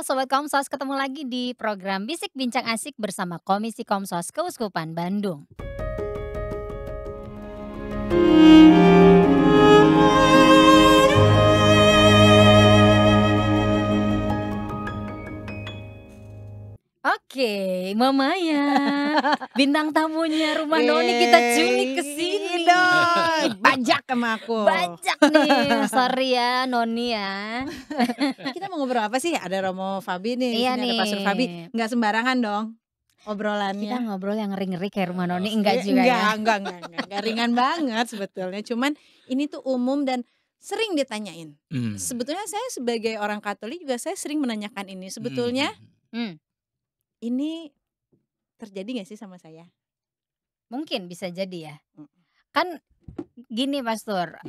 Sobat Komsos, ketemu lagi di program Bisik Bincang Asik bersama Komisi Komsos Keuskupan Bandung. Oke, Mamaya, bintang tamunya Rumah Noni kita culik ke sini. dong, bajak sama aku. Bajak nih, sorry ya Noni ya. Kita mau ngobrol apa sih? Ada Romo Fabi nih, Iya di sini ada Pastor nih. Fabi. Nggak sembarangan dong Kita obrolannya. ngobrol yang ngeri-ngeri kayak Rumah Noni enggak juga ya. Enggak ringan banget sebetulnya. Cuman ini tuh umum dan sering ditanyain. Sebetulnya saya sebagai orang Katolik juga saya sering menanyakan ini. Sebetulnya Hmm, ini terjadi nggak sih sama saya? mungkin bisa jadi ya. Mm. Kan gini Pastor,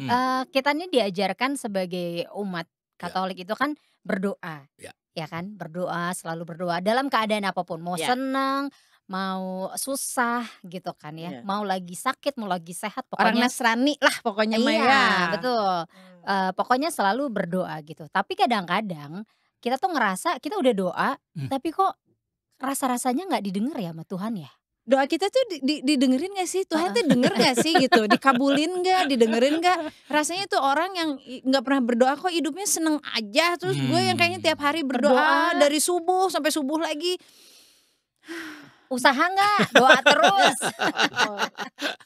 kita nih diajarkan sebagai umat Katolik itu kan berdoa, Ya. ya kan? Berdoa, selalu berdoa dalam keadaan apapun, mau Ya. senang, mau susah gitu kan ya, Ya. mau lagi sakit, mau lagi sehat, Orang pokoknya Nasrani lah pokoknya mah iya ya. betul, pokoknya selalu berdoa gitu. Tapi kadang-kadang kita tuh ngerasa kita udah doa, tapi kok rasa-rasanya nggak didengar ya sama Tuhan ya? Doa kita tuh didengerin gak sih? Tuhan tuh denger gak sih gitu? Dikabulin gak? Didengerin gak? Rasanya tuh orang yang gak pernah berdoa kok hidupnya seneng aja. Terus gue yang kayaknya tiap hari berdoa Berdoa. dari subuh sampai subuh lagi. Usaha nggak? Doa terus.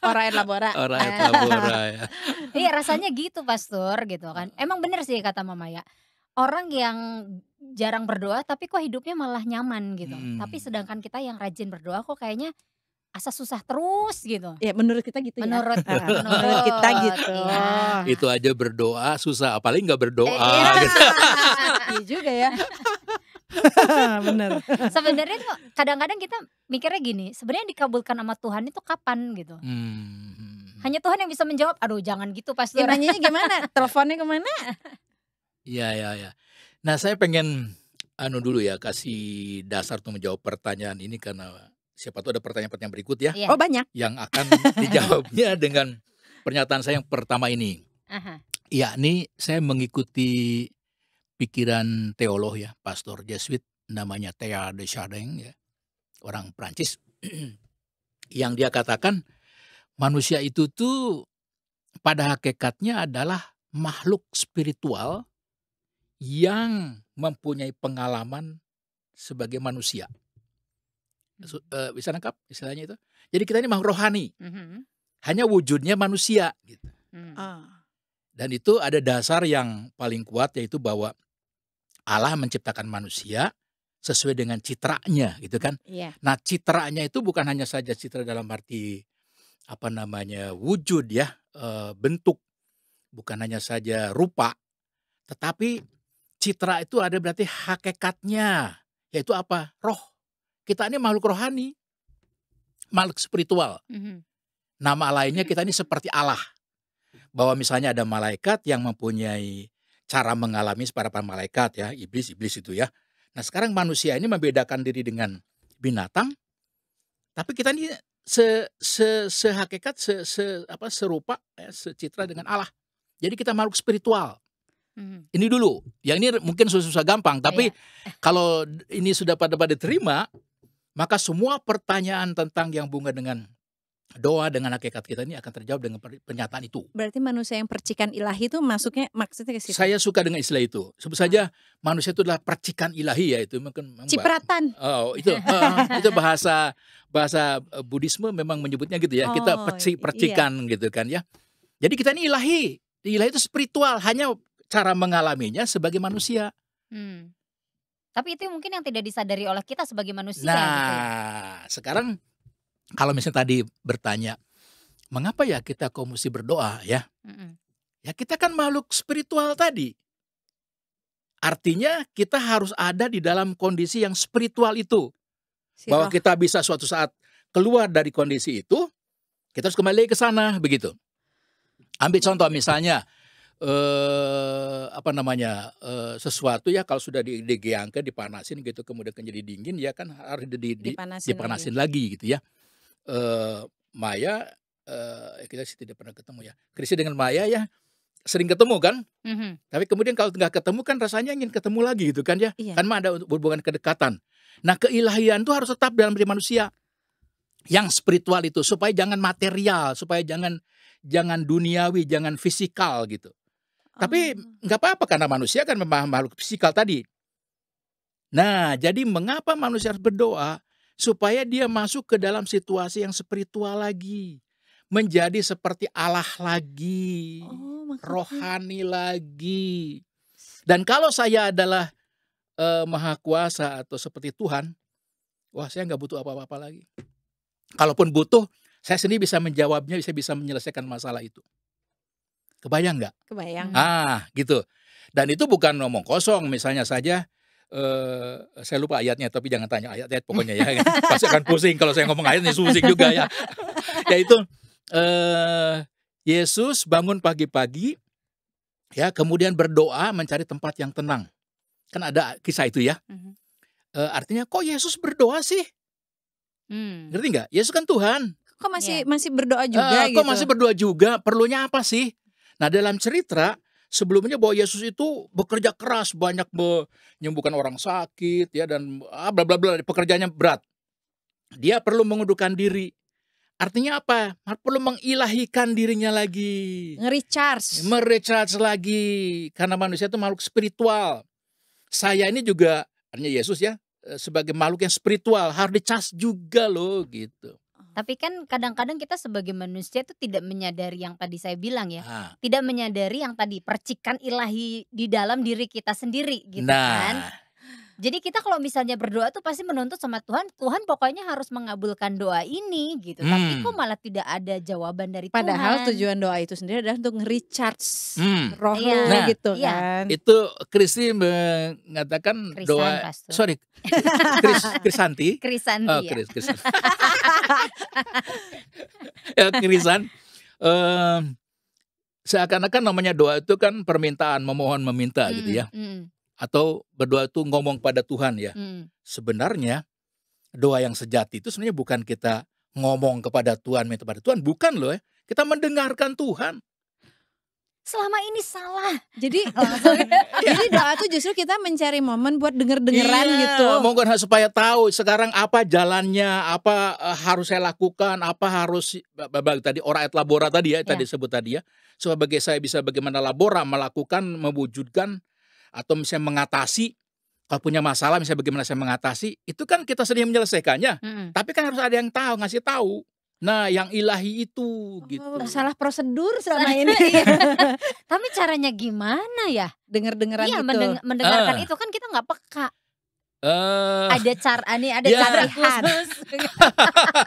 Ora et labora. Ora et labora ya. Iya rasanya gitu Pastor gitu kan. Emang bener sih kata Mama ya. Orang yang jarang berdoa tapi kok hidupnya malah nyaman gitu. Tapi sedangkan kita yang rajin berdoa kok kayaknya asa susah terus gitu. Ya menurut kita gitu ya. Menurut Menurut kita gitu. Iya. Itu aja berdoa susah, apalagi nggak berdoa. Iya. Gitu. Iya juga ya. Bener. Sebenarnya tuh kadang-kadang kita mikirnya gini, sebenarnya dikabulkan sama Tuhan itu kapan gitu. Hanya Tuhan yang bisa menjawab. Aduh jangan gitu Ya Pastor. nanyanya gimana? Teleponnya kemana? Ya. Nah saya pengen dulu ya kasih dasar untuk menjawab pertanyaan ini karena siapa tahu ada pertanyaan-pertanyaan berikut ya Iya. Oh banyak. yang akan dijawabnya dengan pernyataan saya yang pertama ini. Aha. Yakni saya mengikuti pikiran teolog ya, pastor Jesuit namanya Teilhard de Chardin ya, orang Prancis, yang dia katakan manusia itu tuh pada hakikatnya adalah makhluk spiritual yang mempunyai pengalaman sebagai manusia. Bisa nangkap istilahnya itu? Jadi kita ini makhluk rohani, hanya wujudnya manusia gitu. Dan itu ada dasar yang paling kuat yaitu bahwa Allah menciptakan manusia sesuai dengan citranya gitu kan. Iya. Nah citranya itu bukan hanya saja citra dalam arti wujud ya, bentuk, bukan hanya saja rupa, tetapi citra itu ada berarti hakikatnya, yaitu apa? Roh. Kita ini makhluk rohani, makhluk spiritual. Nama lainnya kita ini seperti Allah. Bahwa misalnya ada malaikat yang mempunyai cara mengalami para malaikat ya, iblis itu ya. Nah sekarang manusia ini membedakan diri dengan binatang, tapi kita ini sehakikat, serupa, ya, secitra dengan Allah. Jadi kita makhluk spiritual. Ini dulu, yang ini mungkin susah gampang, tapi kalau ini sudah pada diterima, maka semua pertanyaan tentang yang bunga dengan doa dengan hakikat kita ini akan terjawab dengan pernyataan itu. Berarti manusia yang percikan ilahi itu maksudnya ke situ. Saya suka dengan istilah itu. Sebut saja manusia itu adalah percikan ilahi ya itu mungkin. Cipratan. Oh itu itu bahasa Buddhisme memang menyebutnya gitu ya. Kita percikan gitu kan ya. Jadi kita ini ilahi. Ilahi itu spiritual, hanya cara mengalaminya sebagai manusia. Tapi itu mungkin yang tidak disadari oleh kita sebagai manusia. Nah, gitu ya. sekarang kalau misalnya tadi bertanya, mengapa ya kita kok mesti berdoa ya? Ya kita kan makhluk spiritual tadi. Artinya kita harus ada di dalam kondisi yang spiritual itu. Bahwa kita bisa suatu saat keluar dari kondisi itu, kita harus kembali ke sana, begitu. Ambil contoh misalnya, sesuatu ya kalau sudah digeangkan, dipanasin gitu, kemudian jadi dingin ya kan harus dipanasin lagi gitu ya. Maya, kita sih tidak pernah ketemu ya. Krisi dengan Maya ya, sering ketemu kan? Mhm. Tapi kemudian kalau nggak ketemu kan rasanya ingin ketemu lagi gitu kan ya. Iya. Kan ada hubungan kedekatan. Nah keilahian itu harus tetap dalam diri manusia. Yang spiritual itu supaya jangan material, supaya jangan duniawi, jangan fisikal gitu. Tapi nggak apa-apa karena manusia kan memang makhluk fisikal tadi. Nah jadi mengapa manusia harus berdoa? Supaya dia masuk ke dalam situasi yang spiritual lagi. Menjadi seperti Allah lagi. makanya. Rohani lagi. Dan kalau saya adalah maha kuasa atau seperti Tuhan, wah saya nggak butuh apa-apa lagi. Kalaupun butuh, saya sendiri bisa menjawabnya, bisa menyelesaikan masalah itu. Kebayang nggak? Kebayang. Gitu. Dan itu bukan ngomong kosong, misalnya saja, saya lupa ayatnya, tapi jangan tanya ayat-ayat pokoknya ya. Pasti akan pusing kalau saya ngomong ayatnya, pusing juga ya. Yaitu Yesus bangun pagi-pagi, ya kemudian berdoa mencari tempat yang tenang. Kan ada kisah itu ya. Artinya kok Yesus berdoa sih? Ngerti nggak? Yesus kan Tuhan. Kok masih berdoa juga gitu? Kok masih berdoa juga? Perlunya apa sih? Nah dalam cerita sebelumnya bahwa Yesus itu bekerja keras, banyak menyembuhkan orang sakit ya dan bla bla bla, pekerjaannya berat. Dia perlu mengundurkan diri. Artinya apa? Perlu mengilahikan dirinya lagi. Merecharge lagi. Karena manusia itu makhluk spiritual. Saya ini juga, artinya Yesus ya, sebagai makhluk yang spiritual harus dicas juga loh gitu. Tapi kan kadang-kadang kita sebagai manusia itu tidak menyadari yang tadi saya bilang ya. Tidak menyadari yang tadi percikan ilahi di dalam diri kita sendiri gitu kan. Jadi kita kalau misalnya berdoa tuh pasti menuntut sama Tuhan, Tuhan pokoknya harus mengabulkan doa ini gitu. Tapi kok malah tidak ada jawaban dari Tuhan. Padahal tujuan doa itu sendiri adalah untuk nge-recharge roh lu gitu kan. Itu Kristi mengatakan doa, sorry, Krisanti. Krisan. Seakan-akan namanya doa itu kan permintaan, memohon, meminta gitu ya. Atau berdoa itu ngomong pada Tuhan ya. Sebenarnya doa yang sejati itu sebenarnya bukan kita ngomong kepada Tuhan, minta pada Tuhan, bukan loh ya. Kita mendengarkan Tuhan. Selama ini salah. Jadi doa itu justru kita mencari momen buat denger-dengeran gitu. Mohon supaya tahu sekarang apa jalannya, apa harus saya lakukan, apa harus tadi ora et labora tadi ya, tadi sebut tadi ya. Sebagai saya bisa bagaimana labora melakukan, mewujudkan atau misalnya mengatasi, kalau punya masalah misalnya bagaimana saya mengatasi, itu kan kita sendiri menyelesaikannya. Tapi kan harus ada yang tahu, ngasih tahu. Nah yang ilahi itu gitu. Salah prosedur selama ini. Tapi caranya gimana ya? Denger-dengeran gitu. Mendengarkan itu kan kita nggak peka. Ada cara khusus.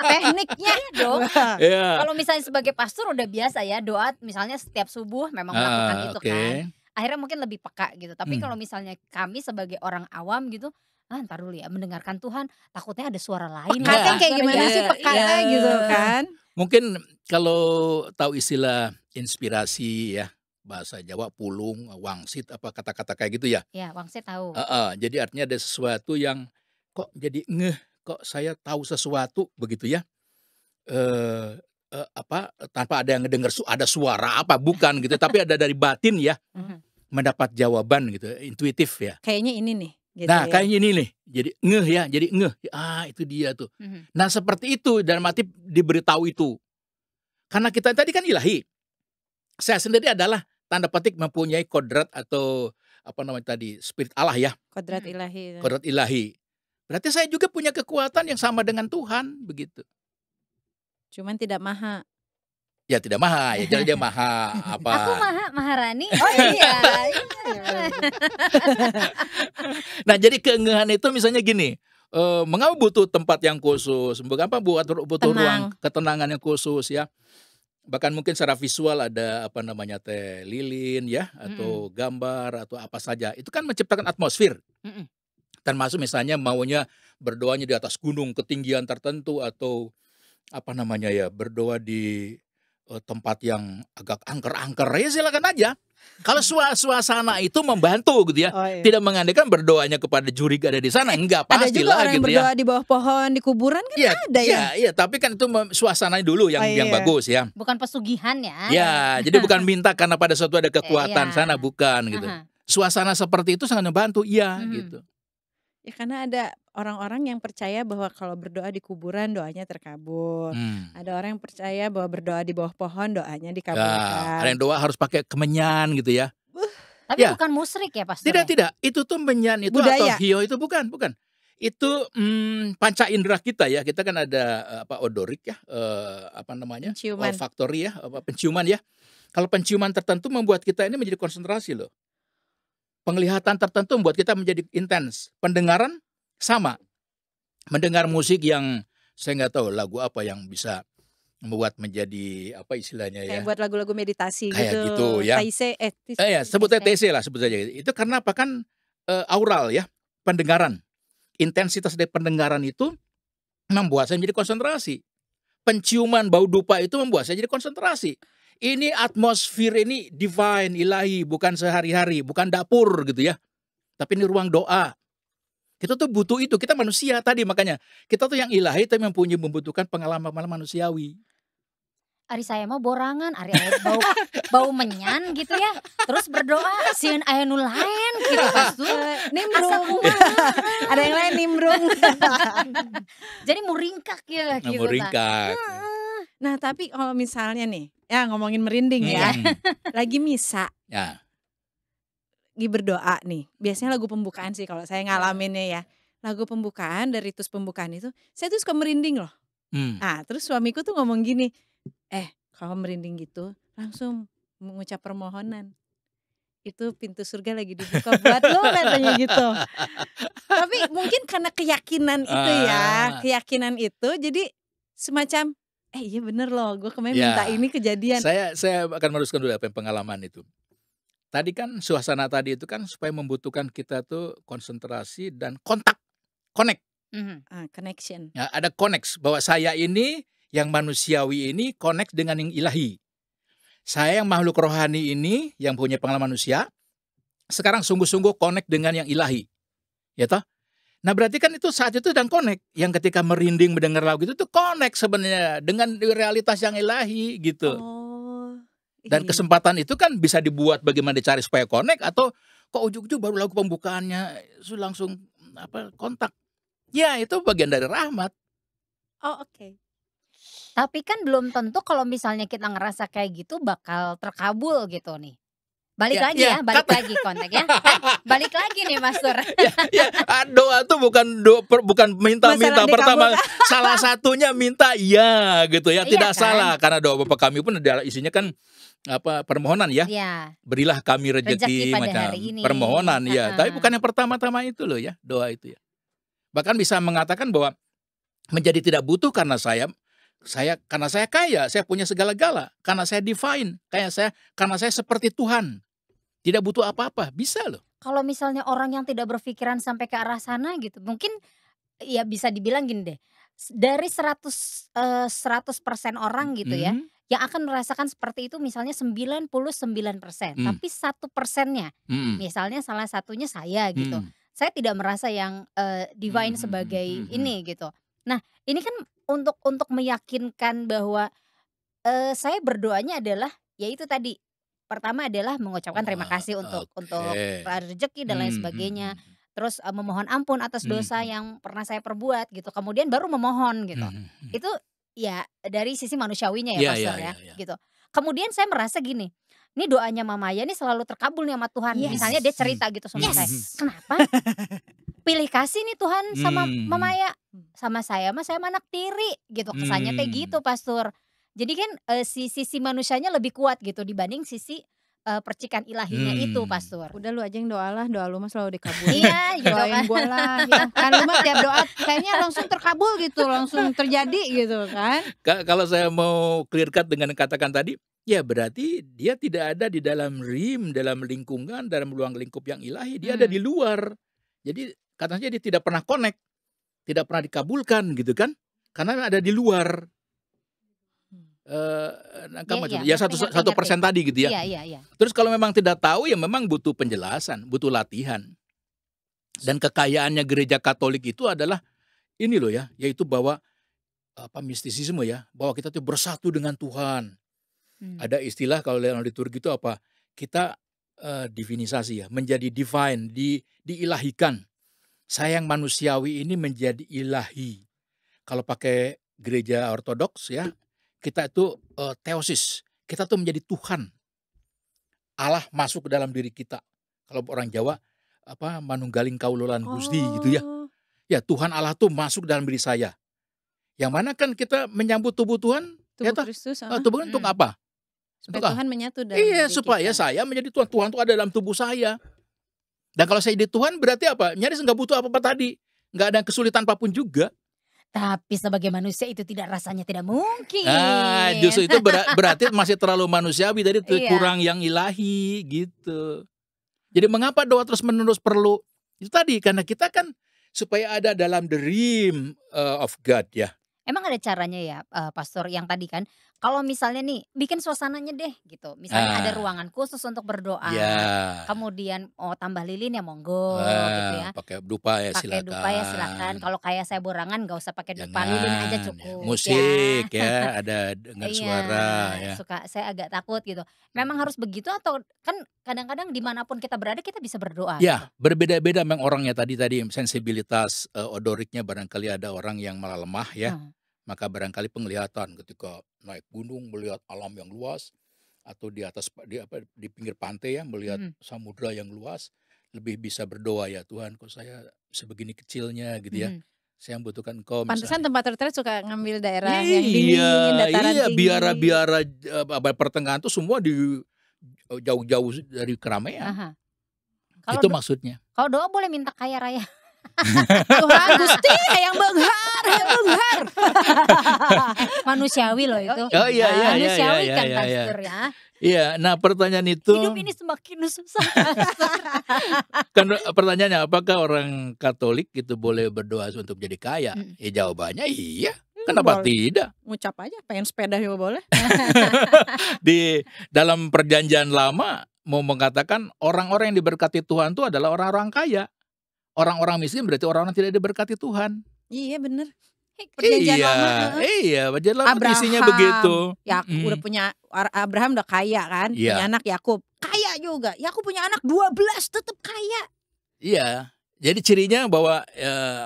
Tekniknya dong. Kalau misalnya sebagai pastor udah biasa ya doa misalnya setiap subuh memang melakukan itu kan. Akhirnya mungkin lebih peka gitu. Tapi kalau misalnya kami sebagai orang awam gitu, ntar dulu ya mendengarkan Tuhan, takutnya ada suara lain. Pekatnya kayak gimana sih pekatnya gitu kan? Mungkin kalau tahu istilah inspirasi ya, bahasa Jawa pulung, wangsit, apa kata-kata kayak gitu ya. Ya wangsit tahu. Jadi artinya ada sesuatu yang kok jadi kok saya tahu sesuatu begitu ya. Tanpa ada yang ngedenger ada suara apa bukan gitu, tapi ada dari batin ya. Mendapat jawaban gitu, intuitif ya. Kayaknya ini nih. Gitu Nah ya. kayaknya ini nih, jadi jadi itu dia tuh. Nah seperti itu dalam arti diberitahu itu. Karena kita tadi kan ilahi. Saya sendiri adalah tanda petik mempunyai kodrat atau apa namanya tadi, spirit Allah ya. Kodrat ilahi. Kodrat ilahi. Berarti saya juga punya kekuatan yang sama dengan Tuhan begitu. Cuman tidak maha. Ya tidak maha, ya jadi dia maha apa? Aku Maharani. Oh iya. Nah jadi keengehan itu misalnya gini, mengapa butuh tempat yang khusus, mengapa butuh ruang ketenangan yang khusus ya. Bahkan mungkin secara visual ada apa namanya lilin ya, atau gambar atau apa saja. Itu kan menciptakan atmosfer. Termasuk misalnya maunya berdoanya di atas gunung ketinggian tertentu atau apa namanya ya berdoa di tempat yang agak angker-angker ya silakan aja. Kalau suasana itu membantu gitu ya. Oh, iya. Tidak mengandaikan berdoanya kepada juri ada di sana, enggak Ada juga pastilah orang yang gitu berdoa ya. di bawah pohon, di kuburan kan Iya, ada ya. iya, tapi kan itu suasananya dulu yang Oh, iya. bagus ya. Bukan pesugihan ya. Ya, jadi bukan minta karena pada suatu ada kekuatan Iya. sana, bukan gitu. Aha. Suasana seperti itu sangat membantu, iya Mhm. gitu. Ya karena ada orang-orang yang percaya bahwa kalau berdoa di kuburan doanya terkabul. Hmm. Ada orang yang percaya bahwa berdoa di bawah pohon doanya Ya, dikabulkan. ada yang doa harus pakai kemenyan gitu ya. Tapi Ya. bukan musyrik ya pastor. Tidak, ya? tidak. Itu tuh menyan itu Budaya. atau hio itu bukan. Itu panca indera kita ya. Kita kan ada odorik ya, apa namanya? Penciuman. Olfaktori ya, penciuman ya. Kalau penciuman tertentu membuat kita ini menjadi konsentrasi loh. Penglihatan tertentu membuat kita menjadi intens. Pendengaran sama. Mendengar musik yang saya nggak tahu lagu apa yang bisa membuat menjadi apa istilahnya ya. Kayak buat lagu-lagu meditasi Kayak gitu ya. Taise, Ya, sebutnya TC lah sebut saja. Itu karena apa kan aural ya, pendengaran. Intensitas dari pendengaran itu membuat saya menjadi konsentrasi. Penciuman bau dupa itu membuat saya jadi konsentrasi. Ini atmosfer ini divine, ilahi, bukan sehari-hari, bukan dapur gitu ya. Tapi ini ruang doa. Kita tuh butuh itu, kita manusia tadi makanya. Kita tuh yang ilahi tapi membutuhkan pengalaman manusiawi. Ari saya mah borangan, ari bau menyan gitu ya. Terus berdoa sieun aya nu lain gitu pastor. Asa nimbrung. kumaha. Ada yang lain nimbrung. Jadi muringkak ya gitu. Meringkak. Nah tapi kalau misalnya nih, ya ngomongin merinding ya. Lagi misa, Ya. lagi berdoa nih. Biasanya lagu pembukaan sih kalau saya ngalaminnya ya. Lagu pembukaan, dari ritus pembukaan itu, saya tuh suka merinding loh. Nah terus suamiku tuh ngomong gini, kalau merinding gitu langsung mengucap permohonan. Itu pintu surga lagi dibuka buat lo katanya gitu. Tapi mungkin karena keyakinan itu ya, keyakinan itu jadi semacam iya bener loh, gue kemarin Ya. minta ini kejadian. Saya akan meneruskan dulu apa yang pengalaman itu. Tadi kan suasana tadi itu kan supaya membutuhkan kita tuh konsentrasi dan connect. Connection. Ya, ada connect bahwa saya ini yang manusiawi ini connect dengan yang ilahi. Saya yang makhluk rohani ini yang punya pengalaman manusia sekarang sungguh-sungguh connect dengan yang ilahi. Ya toh? Nah berarti kan itu saat itu sedang connect. Yang ketika merinding mendengar lagu itu tuh connect sebenarnya dengan realitas yang ilahi gitu. Dan Iya. kesempatan itu kan bisa dibuat bagaimana dicari supaya connect atau kok ujuk-ujuk baru lagu pembukaannya langsung kontak. Ya itu bagian dari rahmat. Oke. Tapi kan belum tentu kalau misalnya kita ngerasa kayak gitu bakal terkabul gitu nih. Balik Ya, lagi ya, ya, balik lagi kontak ya. Balik lagi nih Pastor. Doa tuh bukan minta-minta Masalah pertama. Salah satunya minta iya gitu ya. Iya Tidak kan? salah karena doa Bapa kami pun adalah isinya kan permohonan ya. Iya. Berilah kami Rezeki rezeki pada macam hari ini. permohonan ya. Heeh. Tapi bukan yang pertama-tama itu loh ya, doa itu ya. Bahkan bisa mengatakan bahwa menjadi tidak butuh karena saya kaya, saya punya segala-gala, karena saya divine, karena saya seperti Tuhan. Tidak butuh apa-apa, bisa loh. Kalau misalnya orang yang tidak berpikiran sampai ke arah sana gitu, mungkin ya bisa dibilang gini deh. Dari 100% orang gitu ya, yang akan merasakan seperti itu misalnya 99%, tapi 1%-nya, misalnya salah satunya saya gitu. Saya tidak merasa yang divine sebagai ini gitu. Nah, ini kan untuk meyakinkan bahwa saya berdoanya adalah yaitu tadi. Pertama adalah mengucapkan terima kasih untuk rezeki dan lain sebagainya. Terus memohon ampun atas dosa yang pernah saya perbuat gitu. Kemudian baru memohon gitu. Itu ya dari sisi manusiawinya ya Pastor ya gitu. Kemudian saya merasa gini, ini doanya Mama Maya ini selalu terkabul nih sama Tuhan. Yes. Misalnya dia cerita gitu sama saya. Kenapa? Pilih kasih nih Tuhan sama Mama Maya. Sama saya mah saya anak tiri gitu. Kesannya kayak gitu Pastor. Jadi kan sisi manusianya lebih kuat gitu dibanding sisi percikan ilahinya itu Pastor. Udah lu aja yang doa lah, doa lu mah selalu dikabulin. Iya gitu Doain kan. gua lah gitu. Kan lu mah tiap doa kayaknya langsung terkabul gitu, langsung terjadi gitu kan. Kalau saya mau clear cut dengan katakan tadi, ya berarti dia tidak ada di dalam dalam lingkungan, dalam ruang lingkup yang ilahi. Dia ada di luar. Jadi katanya dia tidak pernah connect, tidak pernah dikabulkan gitu kan. Karena ada di luar. nangkap maksudnya. Iya, Ya ngerti, 1% tadi gitu ya. Iya. Terus kalau memang tidak tahu ya memang butuh penjelasan, butuh latihan. Dan kekayaannya gereja Katolik itu adalah ini loh ya, yaitu bahwa mistisisme ya, bahwa kita tuh bersatu dengan Tuhan. Ada istilah kalau dalam liturgi itu apa? Kita divinisasi ya, menjadi divine, diilahikan. Saya yang manusiawi ini menjadi ilahi. Kalau pakai gereja ortodoks ya, kita itu theosis, kita tuh menjadi Tuhan. Allah masuk ke dalam diri kita. Kalau orang Jawa manunggaling kaululan Gusti gitu ya. Ya Tuhan Allah tuh masuk dalam diri saya. Yang mana kan kita menyambut tubuh Tuhan, tubuh Kristus. Tubuh untuk apa? Supaya Tuhan menyatu dalam diri supaya kita. Saya menjadi Tuhan. Tuhan itu ada dalam tubuh saya. Dan kalau saya jadi Tuhan berarti apa? Nyaris nggak butuh apa-apa tadi. Nggak ada kesulitan apapun juga. Tapi sebagai manusia itu rasanya tidak mungkin. Justru itu berarti masih terlalu manusiawi tadi, kurang yang ilahi gitu. Jadi mengapa doa terus menerus perlu? Itu tadi karena kita kan supaya ada dalam the realm of God ya. Emang ada caranya ya, Pastor, yang tadi kan kalau misalnya nih bikin suasananya deh gitu. Misalnya ada ruangan khusus untuk berdoa. Kemudian tambah lilin ya monggo gitu ya. Pakai dupa ya silakan. Pakai dupa ya silakan. Kalau kayak saya borangan nggak usah pakai dupa, lilin aja cukup. Musik ya, ada dengar suara ya. Saya agak takut gitu. Memang harus begitu atau kan kadang-kadang dimanapun kita berada kita bisa berdoa. Ya, gitu. berbeda-beda memang orangnya tadi sensibilitas odoriknya barangkali ada orang yang malah lemah ya. Maka barangkali penglihatan ketika naik gunung melihat alam yang luas atau di atas di pinggir pantai ya melihat samudra yang luas lebih bisa berdoa ya Tuhan kok saya sebegini kecilnya gitu ya. Saya membutuhkan Engkau. Pantesan tempat retret suka ngambil daerah yang dingin, dataran tinggi. Biara pertengahan tuh semua di jauh-jauh dari keramaian. Itu maksudnya. Kalau doa boleh minta kaya raya. Tuhan Gusti yang benghar. Manusiawi loh itu. Iya. Manusiawi kan Pastor ya. Iya, nah pertanyaan itu. Hidup ini semakin susah. Kan pertanyaannya apakah orang Katolik itu boleh berdoa untuk jadi kaya? Ya jawabannya iya. Kenapa tidak? Ngucap aja pengen sepeda juga boleh. Di dalam perjanjian lama mau mengatakan orang-orang yang diberkati Tuhan itu adalah orang-orang kaya. Orang-orang miskin berarti orang-orang tidak diberkati Tuhan. Iya bener. Perjanjian lama. Iya, perjanjian lama isinya begitu. Yakub udah punya, Abraham udah kaya kan, punya anak Yakub. Kaya juga. Yakub punya anak 12 tetap kaya. Iya. Jadi cirinya bahwa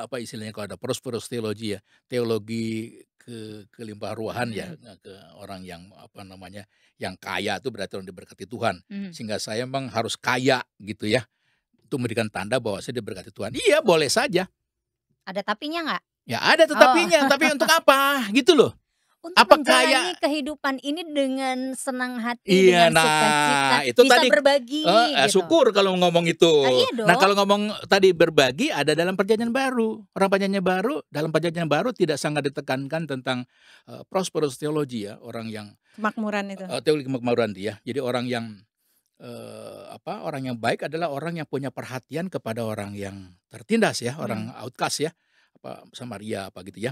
apa istilahnya kalau ada prosperous teologi ya, teologi kelimpah ruahan ya, ke orang yang yang kaya itu berarti orang diberkati Tuhan. Sehingga saya memang harus kaya gitu ya. Itu memberikan tanda bahwa saya diberkati Tuhan. Iya, boleh saja. Ada tapinya nggak? Ya ada tetapinya, tapi untuk apa? Gitu loh. Untuk menjalani kehidupan ini dengan senang hati, dengan sukacita, itu bisa tadi, berbagi. Gitu. Syukur kalau ngomong itu. Iya Nah kalau ngomong tadi berbagi ada dalam perjanjian baru. Orang perjanjian baru, dalam perjanjian baru tidak sangat ditekankan tentang prosperous theology ya, orang yang kemakmuran itu. Teologi kemakmuran dia. Jadi orang yang orang yang baik adalah orang yang punya perhatian kepada orang yang tertindas ya, orang outcast ya, Samaria gitu ya.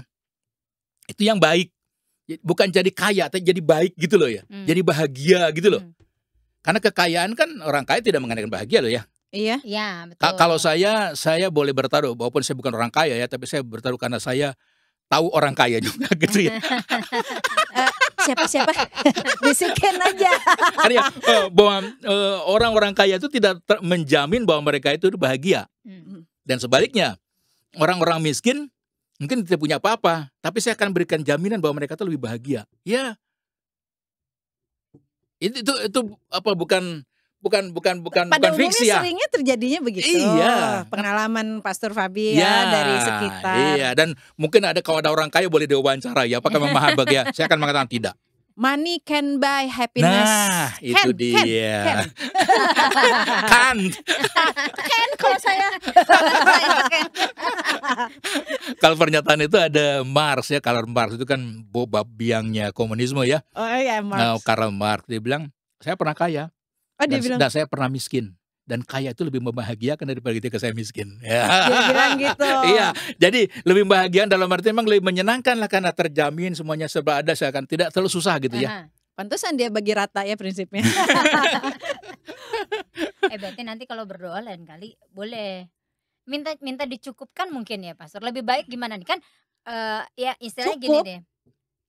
Itu yang baik. Bukan jadi kaya, tapi jadi baik gitu loh ya. Jadi bahagia gitu loh. Karena kekayaan kan orang kaya tidak mengandalkan bahagia loh ya. Iya. Iya, betul. Kalau saya boleh bertaruh, walaupun saya bukan orang kaya ya, tapi saya bertaruh karena saya tahu orang kaya juga gitu ya. Siapa? Bisikin aja. Karena bahwa orang-orang kaya itu tidak menjamin bahwa mereka itu bahagia. Dan sebaliknya, orang-orang miskin mungkin tidak punya apa-apa, tapi saya akan berikan jaminan bahwa mereka itu lebih bahagia. Ya, itu bukan fiksi ya. Seringnya terjadinya begitu. Iya. Pengalaman Pastor Fabi ya dari sekitar. Iya, dan mungkin kalau ada orang kaya boleh diwawancara ya. Apakah memang bahagia? Saya akan mengatakan tidak. Money can buy happiness. Nah, itu dia. Kan kalau saya. Kalau pernyataan itu ada Marx ya. Karl Marx itu kan bab biangnya komunisme ya. Oh iya, Marx. Nah, Karl Marx dia bilang, saya pernah kaya. Oh, dia bilang. Dan saya pernah miskin. dan kaya itu lebih membahagiakan daripada ketika saya miskin. Ya. Dia bilang gitu. Iya, jadi lebih bahagia dalam arti memang lebih menyenangkan lah karena terjamin semuanya serba ada, saya akan tidak terlalu susah gitu ya. Pantesan dia bagi rata ya prinsipnya. Berarti nanti kalau berdoa lain kali boleh minta dicukupkan mungkin ya pastor. Lebih baik gimana nih kan ya istilahnya gini Cukup. deh.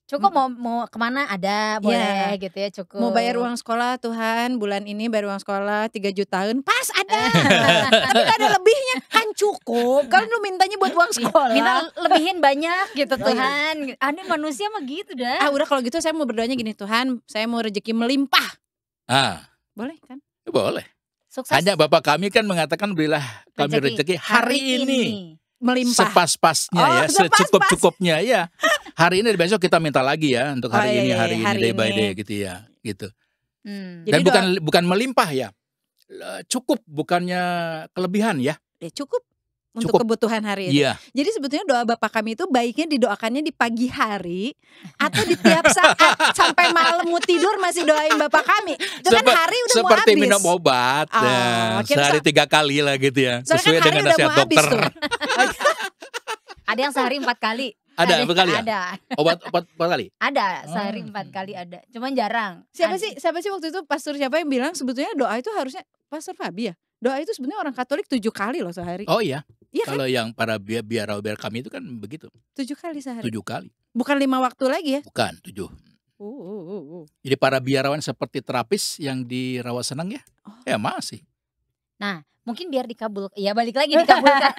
Cukup mau kemana ada boleh gitu ya cukup. Mau bayar uang sekolah Tuhan bulan ini bayar uang sekolah 3 jutaan pas ada. Tapi gak ada lebihnya kan cukup. Kalau lu mintanya buat uang sekolah. Minta lebihin banyak gitu Tuhan. Ada manusia mah gitu dah. Udah kalau gitu saya mau berdoanya gini, Tuhan saya mau rezeki melimpah. Boleh kan? Boleh. Sukses. Hanya Bapak kami kan mengatakan berilah kami rezeki hari ini. Melimpah. Sepas-pasnya ya, secukup-cukupnya ya. Hari ini besok kita minta lagi ya untuk hari ini day by day gitu ya, gitu. Dan Jadi bukan melimpah ya. Cukup bukannya kelebihan ya. Cukup untuk kebutuhan hari ini. Iya. Jadi sebetulnya doa Bapak kami itu baiknya didoakannya di pagi hari atau di tiap saat sampai malam mau tidur masih doain Bapak kami. Itu kan hari udah mau habis. Seperti minum obat, sehari 3 kali lah gitu ya, sesuai kan dengan nasihat dokter. Ada yang sehari 4 kali. Ada berapa kali ya? Ada. Obat 4 kali? Ada, sehari 4 kali ada. Cuman jarang. Siapa sih waktu itu pastor siapa yang bilang sebetulnya doa itu harusnya Pastor Fabi ya? Doa itu sebenarnya orang Katolik 7 kali loh sehari. Oh iya. Iya kan? Kalau yang para biara kami itu kan begitu. 7 kali sehari. 7 kali. Bukan 5 waktu lagi ya? Bukan, 7. Jadi para biarawan seperti terapis yang dirawat senang ya? Ya masih. Nah, mungkin biar dikabulkan. Ya balik lagi dikabulkan.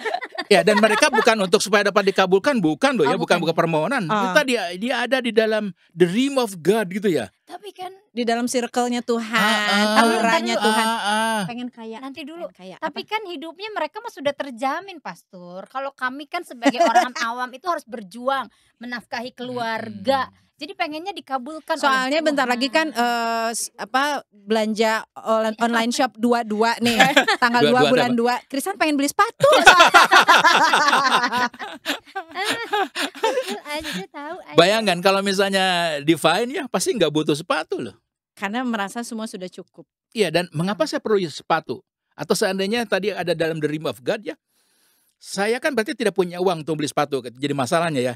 Ya, dan mereka bukan untuk supaya dapat dikabulkan, bukan loh ya, bukan permohonan. Kita dia ada di dalam the realm of God gitu ya. Tapi kan di dalam circle-nya Tuhan, auranya Tuhan. Pengen kaya. Nanti dulu. Kaya. Tapi kan hidupnya mereka mah sudah terjamin, Pastor. Kalau kami kan sebagai orang awam itu harus berjuang menafkahi keluarga. Jadi pengennya dikabulkan. Soalnya bentar lagi kan belanja online shop 22 nih. Tanggal 2 bulan 2. Krisan pengen beli sepatu. Bayangkan kalau misalnya Divine ya pasti nggak butuh sepatu loh. Karena merasa semua sudah cukup. Iya, dan mengapa saya perlu sepatu? Atau seandainya tadi ada dalam the realm of God ya, saya kan berarti tidak punya uang untuk beli sepatu. Jadi masalahnya ya,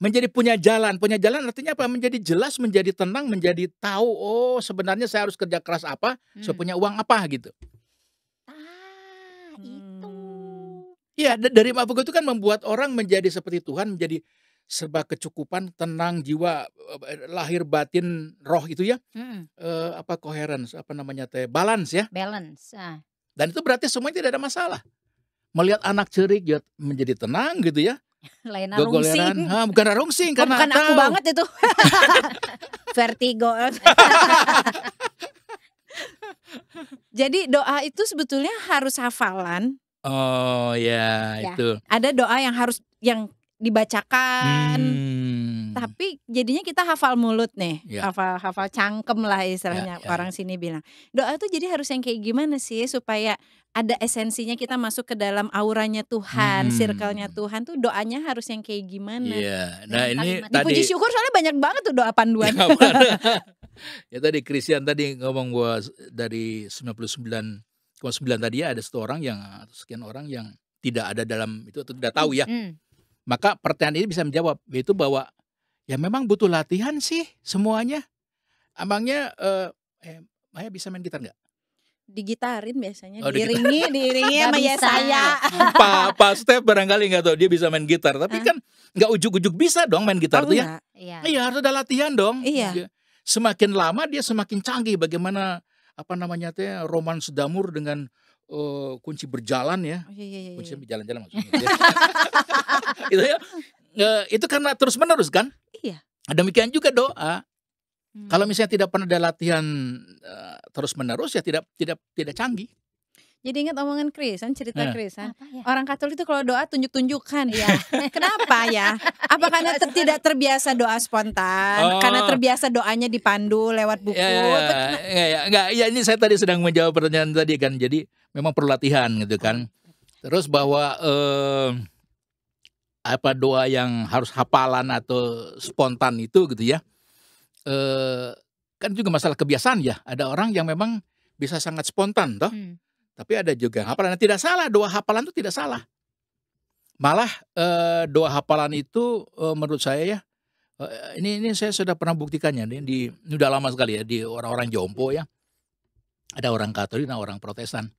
menjadi punya jalan artinya apa? Menjadi jelas, menjadi tenang, menjadi tahu, oh sebenarnya saya harus kerja keras apa, saya punya uang apa gitu. Itu. Iya, dari mabuk itu kan membuat orang menjadi seperti Tuhan, menjadi serba kecukupan, tenang jiwa, lahir batin, roh itu ya. Coherence, balance ya. Balance. Dan itu berarti semuanya tidak ada masalah. Melihat anak cerik ya menjadi tenang gitu ya. Lain rungsing. Bukan rungsing karena bukan aku banget itu. Vertigo. Jadi doa itu sebetulnya harus hafalan. Oh ya, itu. Ada doa yang dibacakan. Tapi jadinya kita hafal mulut nih. Hafal cangkem lah istilahnya orang sini bilang. Doa tuh jadi harus yang kayak gimana sih supaya ada esensinya, kita masuk ke dalam auranya Tuhan, circle-nya Tuhan tuh doanya harus yang kayak gimana. Iya. Nah, ini tadi puji syukur soalnya banyak banget tuh doa panduan. Ya tadi Christian tadi ngomong bahwa dari 99,9 tadi ya ada sekian orang yang tidak ada dalam itu atau tidak tahu ya. Maka pertanyaan ini bisa menjawab, yaitu bahwa ya memang butuh latihan sih semuanya. Emangnya Maya bisa main gitar nggak? Digitarin biasanya, diiringi sama Yesaya. Pak Steph barangkali nggak tahu dia bisa main gitar, tapi kan nggak ujuk-ujuk bisa dong main gitar tuh ya. Iya, harus ada latihan dong. Iya. Semakin lama dia semakin canggih bagaimana roman sedamur dengan kunci berjalan ya. Kunci berjalan-jalan maksudnya. Itu ya. Itu karena terus-menerus kan? Iya. Demikian juga doa. Kalau misalnya tidak pernah ada latihan terus-menerus ya tidak canggih. Jadi ingat omongan cerita Krisan. Orang Katolik itu kalau doa tunjuk-tunjukan ya. Kenapa ya? Apa karena tidak terbiasa doa spontan? Karena terbiasa doanya dipandu lewat buku? Enggak, ini saya tadi sedang menjawab pertanyaan tadi kan. Jadi memang perlu latihan gitu kan. Terus bahwa doa yang harus hafalan atau spontan itu gitu ya. Kan juga masalah kebiasaan ya. Ada orang yang memang bisa sangat spontan toh. Tapi ada juga hafalan yang tidak salah. Doa hafalan itu tidak salah. Malah doa hafalan itu menurut saya ya, ini saya sudah pernah buktikannya ini udah lama sekali ya di orang-orang jompo ya. Ada orang Katolik, orang Protestan.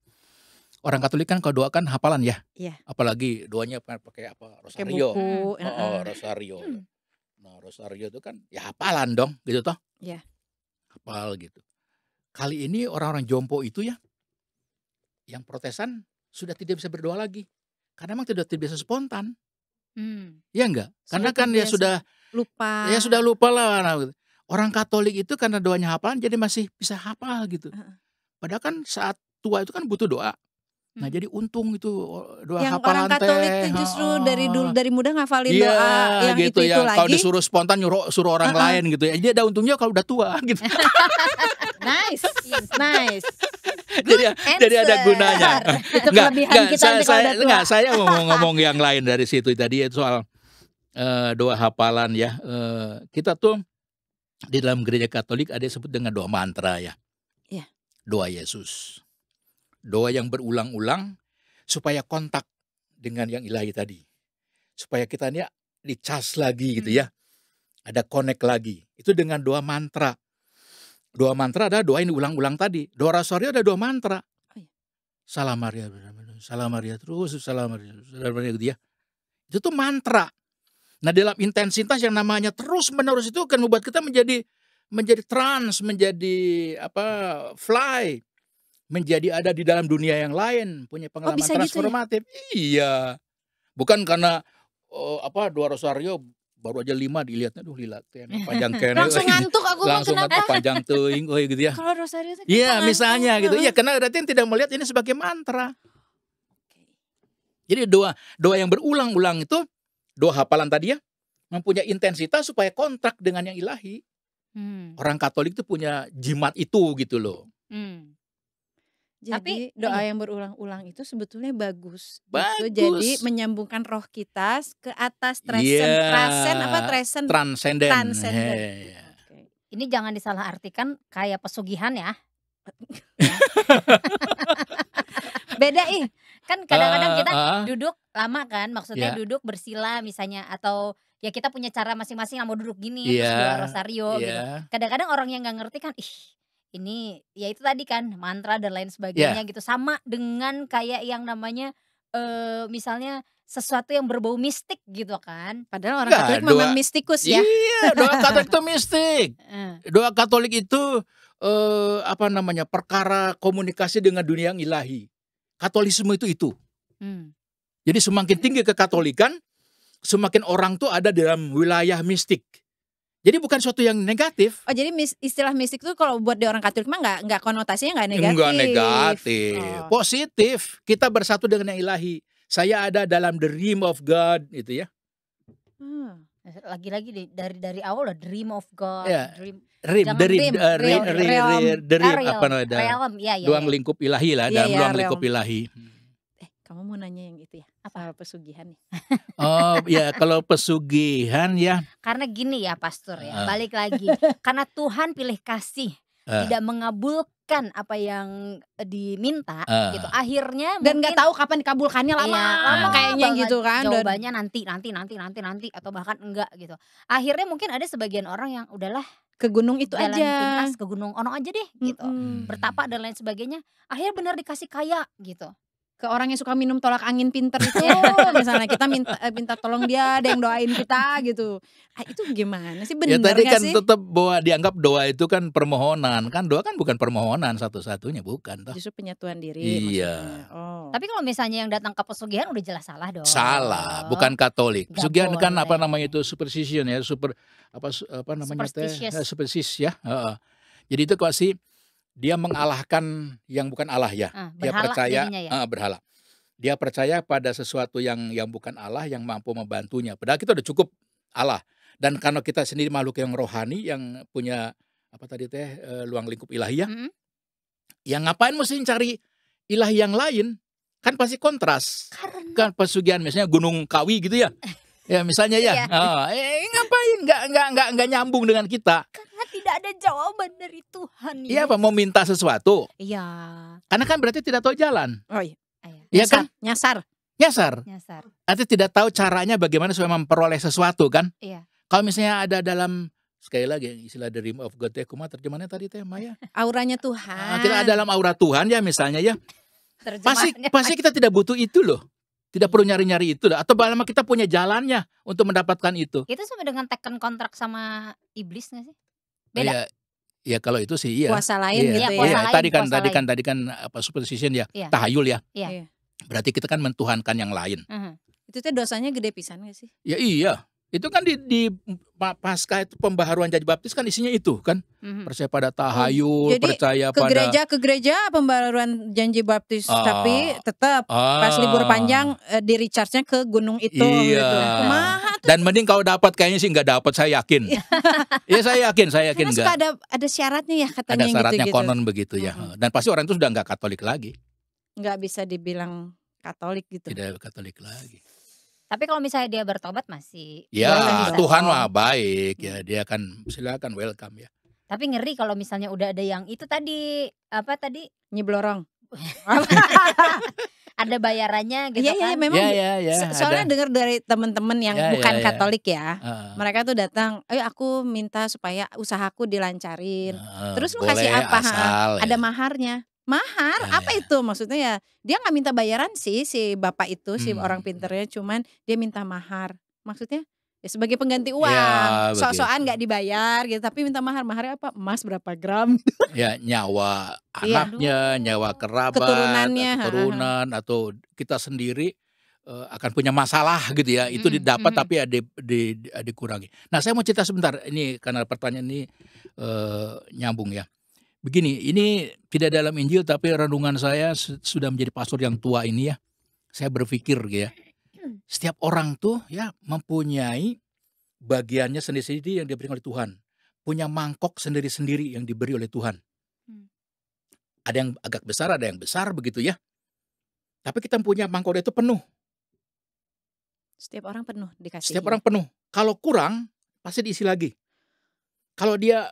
Orang Katolik kan kalau doa kan hafalan ya. Iya. Apalagi doanya pakai apa? Pakai Rosario. buku. Rosario. Nah, rosario itu kan ya hafalan dong, gitu toh. Iya. Hafal gitu. Kali ini orang-orang jompo itu ya, yang Protestan sudah tidak bisa berdoa lagi. Karena memang tidak bisa spontan. Ya enggak? Karena kan dia sudah lupa. Ya sudah lupa lah. Orang Katolik itu karena doanya hafalan jadi masih bisa hafal gitu. Padahal kan saat tua itu kan butuh doa. Nah jadi untung itu doa yang hafalan orang Katolik itu justru dari muda ngafalin doa yang gitu, itu yang lagi. Kalau disuruh spontan suruh orang lain gitu ya. Jadi ada untungnya kalau udah tua gitu. Nice. jadi ada gunanya. Itu kelebihan kita kalau udah tua. Saya mau ngomong yang lain dari situ tadi soal doa hafalan ya. Kita tuh di dalam gereja Katolik ada yang disebut dengan doa mantra ya. Iya. Doa Yesus. Doa yang berulang-ulang supaya kontak dengan yang ilahi tadi. Supaya kita ini dicas lagi gitu ya. Ada connect lagi. Itu dengan doa mantra. Doa mantra ada doa yang diulang-ulang tadi. Doa rosario ada doa mantra. Salam Maria, salam Maria terus, salam Maria gitu ya. Itu tuh mantra. Nah dalam intensitas yang namanya terus menerus itu kan membuat kita menjadi trans, menjadi fly. Menjadi ada di dalam dunia yang lain, punya pengalaman transformatif. Gitu ya? Iya. Bukan karena doa rosario baru aja 5 dilihatnya lihat panjang kene. Langsung ngantuk aku langsung ngantuk panjang teuing gitu ya. Kalau rosario itu iya, misalnya gitu. Iya, karena berarti tidak melihat ini sebagai mantra. Jadi doa yang berulang-ulang itu doa hafalan tadi ya, mempunyai intensitas supaya kontrak dengan yang ilahi. Orang Katolik itu punya jimat itu gitu loh. Jadi doa yang berulang-ulang itu sebetulnya bagus. Gitu. Jadi menyambungkan roh kita ke atas transenden. Ini jangan disalahartikan kayak pesugihan ya. Beda kan kadang-kadang kita duduk lama kan, maksudnya duduk bersila misalnya, atau ya kita punya cara masing-masing, mau duduk gini terus doa rosario gitu. Kadang-kadang orang yang nggak ngerti kan, ini ya itu tadi kan mantra dan lain sebagainya gitu, sama dengan kayak yang namanya misalnya sesuatu yang berbau mistik gitu kan. Padahal orang Katolik memang mistikus ya. Iya, doa Katolik itu mistik. Doa Katolik itu perkara komunikasi dengan dunia yang ilahi. Katolisme itu. Jadi semakin tinggi kekatolikan, semakin orang tuh ada dalam wilayah mistik. Jadi bukan sesuatu yang negatif. Oh, jadi istilah mistik itu kalau buat di orang Katolik mah nggak konotasinya nggak negatif. Nggak negatif, positif. Kita bersatu dengan yang ilahi. Saya ada dalam the realm of God, itu ya. Lagi-lagi dari awal lah, dream of God. Ya. Dream. Ruang lingkup ilahi lah, dalam ruang lingkup ilahi. Kamu mau nanya yang itu ya? Apa pesugihan nih? Oh ya, kalau pesugihan ya. Karena gini ya Pastor ya, balik lagi. Karena Tuhan pilih kasih, tidak mengabulkan apa yang diminta gitu. Akhirnya dan nggak tahu kapan dikabulkannya, lama kayaknya gitu kan. Jawabannya nanti atau bahkan enggak gitu. Akhirnya mungkin ada sebagian orang yang udahlah ke gunung itu jalan aja, pintas ke gunung ono aja deh gitu. Bertapa dan lain sebagainya. Akhirnya benar dikasih kaya gitu. Ke orang yang suka minum tolak angin pinter itu, misalnya kita minta tolong dia, ada yang doain kita gitu. Itu gimana sih, benar ya tadi kan sih? Tetap bahwa dianggap doa itu kan permohonan. Kan doa kan bukan permohonan satu-satunya, bukan toh. Justru penyatuan diri. Iya. Tapi kalau misalnya yang datang ke pesugihan udah jelas salah dong. Salah, bukan Katolik. Pesugihan kan superstition ya, superstitious ya. Jadi itu kasih dia mengalahkan yang bukan Allah ya. Dia percaya berhala. Dia percaya pada sesuatu yang bukan Allah yang mampu membantunya. Padahal kita udah cukup Allah. Dan karena kita sendiri makhluk yang rohani yang punya ruang lingkup ilahi ya. Yang ngapain mesti cari ilahi yang lain? Kan pasti kontras. Kan pesugihan misalnya Gunung Kawi gitu ya. Ya misalnya ya. Ngapain? Enggak nyambung dengan kita. Karena tidak tidak ada jawaban dari Tuhan. Iya, apa mau minta sesuatu? Iya. Karena kan berarti tidak tahu jalan. Oh iya. Iya kan? Nyasar. Artinya tidak tahu caranya bagaimana supaya memperoleh sesuatu kan? Iya. Kalau misalnya ada dalam, sekali lagi istilah the realm of God, kuma terjemahannya tadi teh Maya. Auranya Tuhan. Kita dalam aura Tuhan ya misalnya ya. Terjemahannya Pasti kita tidak butuh itu loh. Tidak perlu nyari-nyari itu loh. Atau lama kita punya jalannya untuk mendapatkan itu. Itu sama dengan teken kontrak sama iblis gak sih? Beda. Ya kalau itu sih iya. Kuasa lain gitu Iya, ya. kuasa lain, Tadi kan apa superstition ya, Iya. tahayul ya. Iya. Berarti kita kan mentuhankan yang lain. Itu tuh dosanya gede pisan gak sih? Ya iya. Itu kan di pasca itu pembaharuan janji baptis kan isinya itu kan. Percaya pada tahayul, Jadi, percaya ke gereja pembaruan janji baptis, tapi tetap pas libur panjang di recharge-nya ke gunung itu iya. gitu. Kumaha tuh? Dan mending kalau dapat, kayaknya sih nggak dapat, saya yakin. Ya saya yakin Karena suka enggak. ada syaratnya ya katanya Ada syaratnya gitu-gitu. konon begitu ya. Dan pasti orang itu sudah nggak Katolik lagi. Nggak bisa dibilang Katolik gitu. Tidak Katolik lagi. Tapi kalau misalnya dia bertobat masih Ya bisa. Tuhan mah baik ya, dia akan silakan welcome ya. Tapi ngeri kalau misalnya udah ada yang itu tadi apa tadi Nyiblorong. ada bayarannya gitu Iya, kan. memang. Ya, Soalnya dengar dari teman-teman yang bukan Katolik ya. Heeh. Mereka tuh datang, aku minta supaya usahaku dilancarin. Terus lu Boleh, kasih apa? asal, Ada ya. maharnya. Mahar Ya, apa itu? Maksudnya ya dia nggak minta bayaran sih si bapak itu, si orang pinternya, cuman dia minta mahar. Maksudnya ya sebagai pengganti uang. Ya, Sok-sokan begitu. nggak dibayar gitu, tapi minta mahar. Maharnya apa? Emas berapa gram? Ya nyawa Iya. anaknya, nyawa kerabat, Keturunannya, atau keturunan, atau kita sendiri akan punya masalah gitu ya. Itu didapat tapi dikurangi. Nah saya mau cerita sebentar ini karena pertanyaan ini nyambung ya. Begini, ini tidak dalam Injil tapi renungan saya sudah menjadi pastor yang tua ini ya. Saya berpikir ya, setiap orang tuh ya mempunyai bagiannya sendiri-sendiri yang diberikan oleh Tuhan. Punya mangkok sendiri-sendiri yang diberi oleh Tuhan. Ada yang agak besar, ada yang besar begitu ya. Tapi kita punya mangkok itu penuh. Setiap orang penuh dikasih. Setiap orang penuh. Kalau kurang pasti diisi lagi. Kalau dia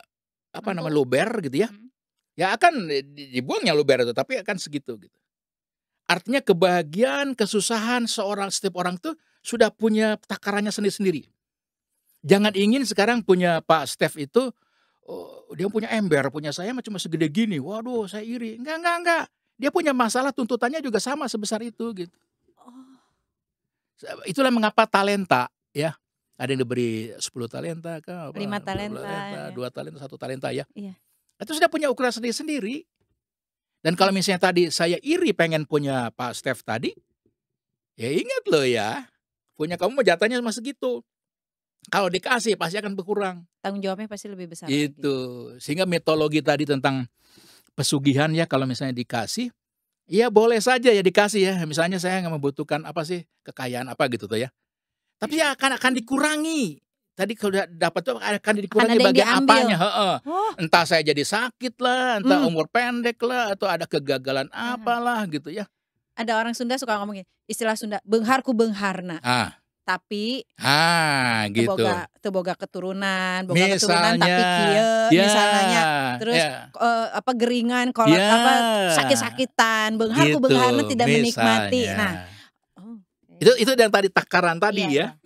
luber gitu ya. Ya akan dibuangnya luber itu, tapi akan segitu gitu. Artinya kebahagiaan, kesusahan setiap orang tuh sudah punya takarannya sendiri-sendiri. Jangan ingin sekarang punya Pak Stef itu dia punya ember, punya saya cuma segede gini. Waduh, saya iri. Enggak. Dia punya masalah, tuntutannya juga sama sebesar itu gitu. Itulah mengapa talenta ya. Ada yang diberi 10 talenta, 5 talenta, 2 talenta, 1 talenta ya. Iya. Itu sudah punya ukuran sendiri-sendiri. Dan kalau misalnya tadi saya iri pengen punya Pak Stef tadi, ya ingat loh ya, punya kamu jatahnya cuma segitu. Kalau dikasih pasti akan berkurang. Tanggung jawabnya pasti lebih besar. Itu. Sehingga mitologi tadi tentang pesugihan ya, kalau misalnya dikasih, ya boleh saja ya dikasih ya. Misalnya saya nggak membutuhkan kekayaan apa gitu tuh ya. Tapi ya akan dikurangi. Tadi kalau dapat tuh akan dikurangi bagian apanya. Entah saya jadi sakit lah, entah umur pendek lah, atau ada kegagalan apalah gitu ya. Ada orang Sunda suka ngomongin istilah Sunda, beungharku beungharna. Tapi gitu. Boga keturunan, keturunan tapi kieu misalnya. Terus geringan, sakit-sakitan, beungharku beungharna tidak menikmati. Nah, itu yang tadi takaran tadi ya.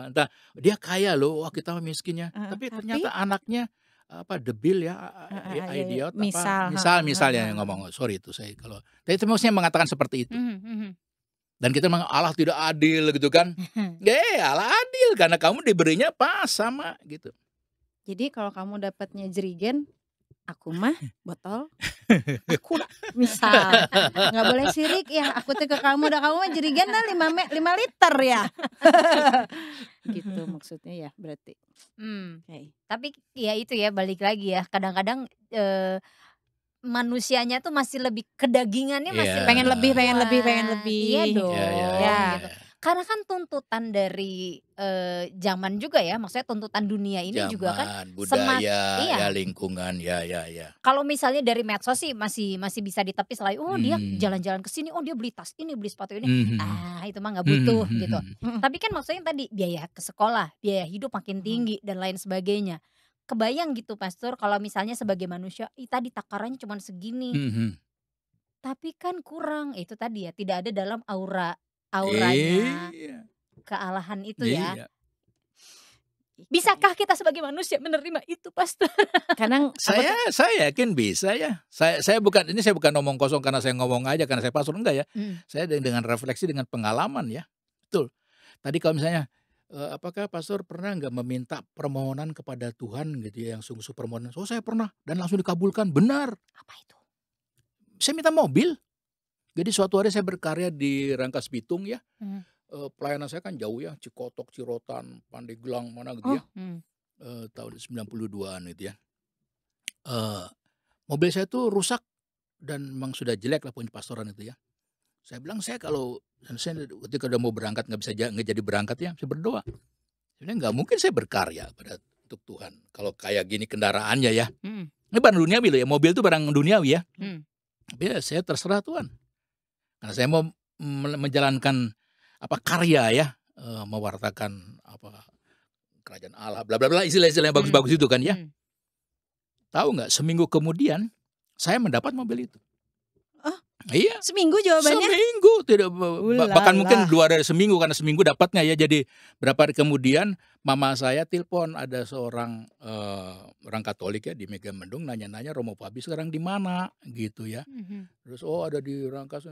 Entah dia kaya loh, wah kita miskinnya. Tapi ternyata anaknya debil ya, idiot misalnya ngomong. Sorry itu saya kalau. Tapi itu maksudnya mengatakan seperti itu. Dan kita memang Allah tidak adil gitu kan. Allah adil karena kamu diberinya pas sama gitu. Jadi kalau kamu dapatnya jerigen, aku mah botol, aku misal nggak boleh sirik ya, aku tuh ke kamu mah jerigen lah 5 liter ya. Gitu maksudnya ya berarti. Tapi ya itu ya balik lagi ya, kadang-kadang manusianya tuh masih lebih kedagingannya masih pengen lebih. Iya dong. Ya. Gitu. Karena kan tuntutan dari zaman juga ya, maksudnya tuntutan dunia ini juga kan budaya, ya lingkungan, ya. Kalau misalnya dari medsos sih masih bisa ditepis lah. Dia jalan-jalan ke sini, dia beli tas ini, beli sepatu ini. Itu mah nggak butuh gitu. Tapi kan maksudnya tadi biaya ke sekolah, biaya hidup makin tinggi dan lain sebagainya. kebayang gitu pastor kalau misalnya sebagai manusia, tadi takarannya cuma segini. Tapi kan kurang, itu tadi ya, tidak ada dalam auranya Iya. kealahan itu ya. Iya. Bisakah kita sebagai manusia menerima itu pastor? Kadang Saya yakin bisa ya. Saya bukan ngomong kosong karena saya ngomong aja karena saya pastor, enggak ya. Saya dengan refleksi, dengan pengalaman ya. Betul. Tadi kalau misalnya apakah pastor pernah nggak meminta permohonan kepada Tuhan gitu ya, yang sungguh-sungguh permohonan? Oh, saya pernah dan langsung dikabulkan. Benar. Apa itu? Saya minta mobil. Jadi suatu hari saya berkarya di Rangkas Bitung ya. Pelayanan saya kan jauh ya, Cikotok, Cirotan, Pandeglang, mana gitu ya. Tahun 92-an gitu ya. Mobil saya tuh rusak dan memang sudah jelek lah punya pastoran itu ya. Saya bilang saya ketika udah mau berangkat nggak jadi berangkat ya, saya berdoa. Sebenarnya nggak mungkin saya berkarya untuk Tuhan kalau kayak gini kendaraannya ya. Ini barang duniawi loh ya, mobil itu barang duniawi ya. Tapi ya, saya terserah Tuhan. Karena saya mau menjalankan karya ya, mewartakan kerajaan Allah, bla bla bla, istilah-istilah yang bagus-bagus itu kan ya. Tahu nggak, seminggu kemudian saya mendapat mobil itu. Iya. Seminggu jawabannya? Seminggu, tidak bahkan mungkin 2 dari seminggu karena seminggu dapatnya ya. Jadi berapa hari kemudian mama saya telepon, ada seorang orang Katolik ya di Megamendung, nanya-nanya Romo Fabi sekarang di mana gitu ya. Terus ada di Rangkas.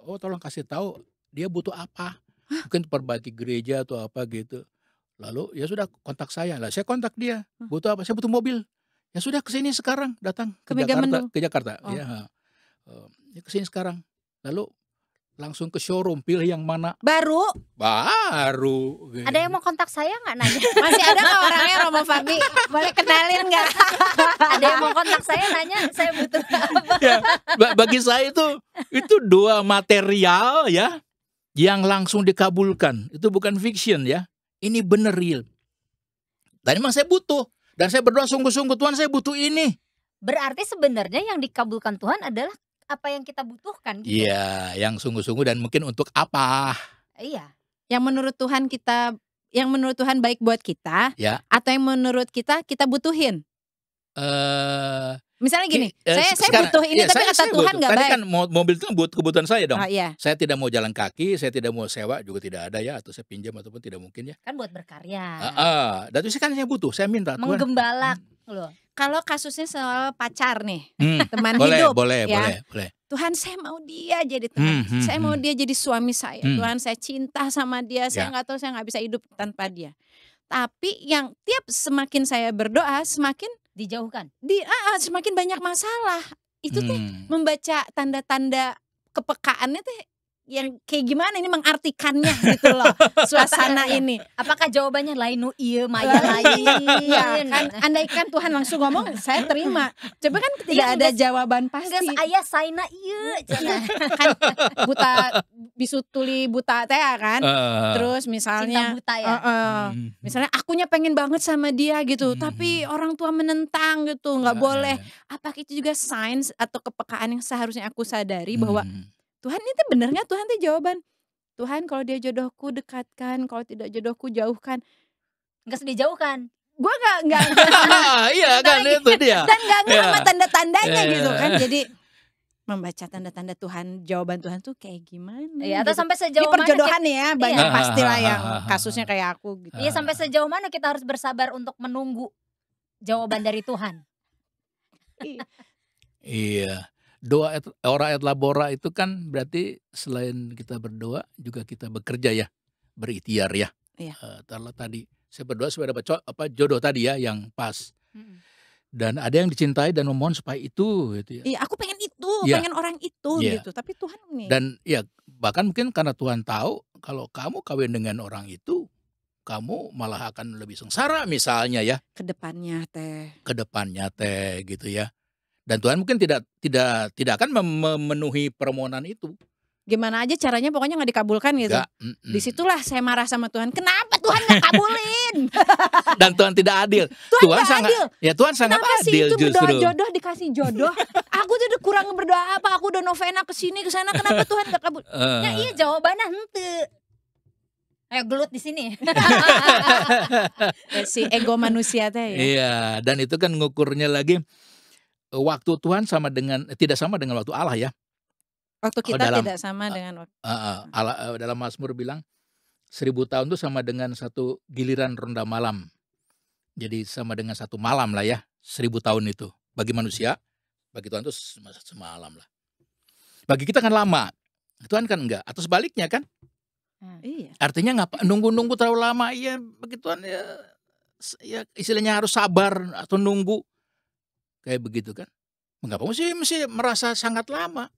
Oh, tolong kasih tahu dia butuh apa. Mungkin perbaiki gereja atau apa gitu. Lalu ya sudah kontak saya. Lah saya kontak dia. Butuh apa? Saya butuh mobil. Ya sudah kesini sekarang, datang ke Jakarta. Ya. Ya kesini sekarang. Lalu langsung ke showroom, pilih yang mana. Baru. Ada yang mau kontak saya nggak nanya? Masih ada nggak orangnya Romo Fabi? Boleh kenalin nggak? Ada yang mau kontak saya nanya, saya butuh apa? Ya, bagi saya itu 2 material ya yang langsung dikabulkan. Itu bukan fiction ya. Ini bener real. Dan memang saya butuh. Dan saya berdoa sungguh-sungguh, Tuhan saya butuh ini. Berarti sebenarnya yang dikabulkan Tuhan adalah apa yang kita butuhkan gitu. Iya, yang sungguh-sungguh dan mungkin untuk apa. Iya. Yang menurut Tuhan baik buat kita, ya. Atau yang menurut kita butuhin. Misalnya gini, saya butuh ini tapi kata Tuhan nggak baik. Tadi kan mobil itu buat kebutuhan saya dong. Iya. Saya tidak mau jalan kaki, saya tidak mau sewa juga tidak ada ya, atau saya pinjam ataupun tidak mungkin ya. Kan buat berkarya. Dan itu kan saya butuh, saya minta Tuhan. Menggembalak loh. Kalau kasusnya soal pacar nih, teman boleh, hidup, boleh. Tuhan saya mau dia jadi teman, saya mau dia jadi suami saya. Tuhan saya cinta sama dia, saya nggak tahu saya nggak bisa hidup tanpa dia. Tapi yang semakin saya berdoa, semakin dijauhkan. Semakin banyak masalah. Itu teh membaca tanda-tanda kepekaannya teh yang kayak gimana ini mengartikannya gitu loh suasana ini. Apakah jawabannya lainu iya maya lain? Iya kan, andaikan Tuhan langsung ngomong saya terima. Coba kan tidak ada jawaban pasti. Geus aya saina ieu kan buta bisu tuli buta teh kan. Terus misalnya cinta buta ya. Misalnya akunya pengen banget sama dia gitu, tapi orang tua menentang gitu, nggak boleh. Apakah itu juga signs atau kepekaan yang seharusnya aku sadari bahwa Tuhan itu benernya Tuhan itu jawaban. Tuhan kalau dia jodohku dekatkan, kalau tidak jodohku jauhkan. Enggak sedih jauhkan. Gua enggak. Iya kan itu dia. Dan enggak sama tanda-tandanya gitu kan. Jadi membaca tanda-tanda Tuhan, jawaban Tuhan tuh kayak gimana? Iya, atau sampai sejauh mana? Ini perjodohan mana ya, banyak pastilah yang kasusnya kayak aku gitu. Iya, sampai sejauh mana kita harus bersabar untuk menunggu jawaban dari Tuhan. Iya. Doa ora et labora itu kan berarti selain kita berdoa juga kita bekerja ya, berikhtiar ya. Iya. Tadi saya berdoa supaya dapat jodoh tadi ya yang pas. Dan ada yang dicintai dan memohon supaya itu gitu ya. Iya, aku pengen itu, pengen orang itu gitu. Tapi Tuhan nih. Dan ya bahkan mungkin karena Tuhan tahu kalau kamu kawin dengan orang itu, kamu malah akan lebih sengsara misalnya ya. Kedepannya teh gitu ya. Dan Tuhan mungkin tidak akan memenuhi permohonan itu. Gimana aja caranya pokoknya nggak dikabulkan gitu. Disitulah saya marah sama Tuhan. Kenapa Tuhan nggak kabulin? Dan Tuhan tidak adil. Tuhan sangat adil. Ya Tuhan sangat kenapa adil sih itu justru. Berdoa jodoh dikasih jodoh. Aku tuh udah kurang berdoa apa? Aku udah novena kesini kesana. Kenapa Tuhan nggak kabul? Ya iya jawabannya henteu. Ayo gelut di sini. Si ego manusia teh ya. Iya, dan itu kan ngukurnya lagi waktu Tuhan tidak sama dengan waktu Allah ya. Waktu Kalau kita dalam tidak sama dengan waktu. Allah dalam Mazmur bilang 1000 tahun itu sama dengan satu giliran ronda malam. Jadi sama dengan satu malam lah ya, 1000 tahun itu. Bagi manusia, bagi Tuhan itu semalam lah. Bagi kita kan lama, Tuhan kan enggak. Atau sebaliknya kan? Iya. Artinya nunggu terlalu lama, iya bagi Tuhan ya istilahnya harus sabar atau nunggu. Kayak begitu kan. Mengapa mesti merasa sangat lama?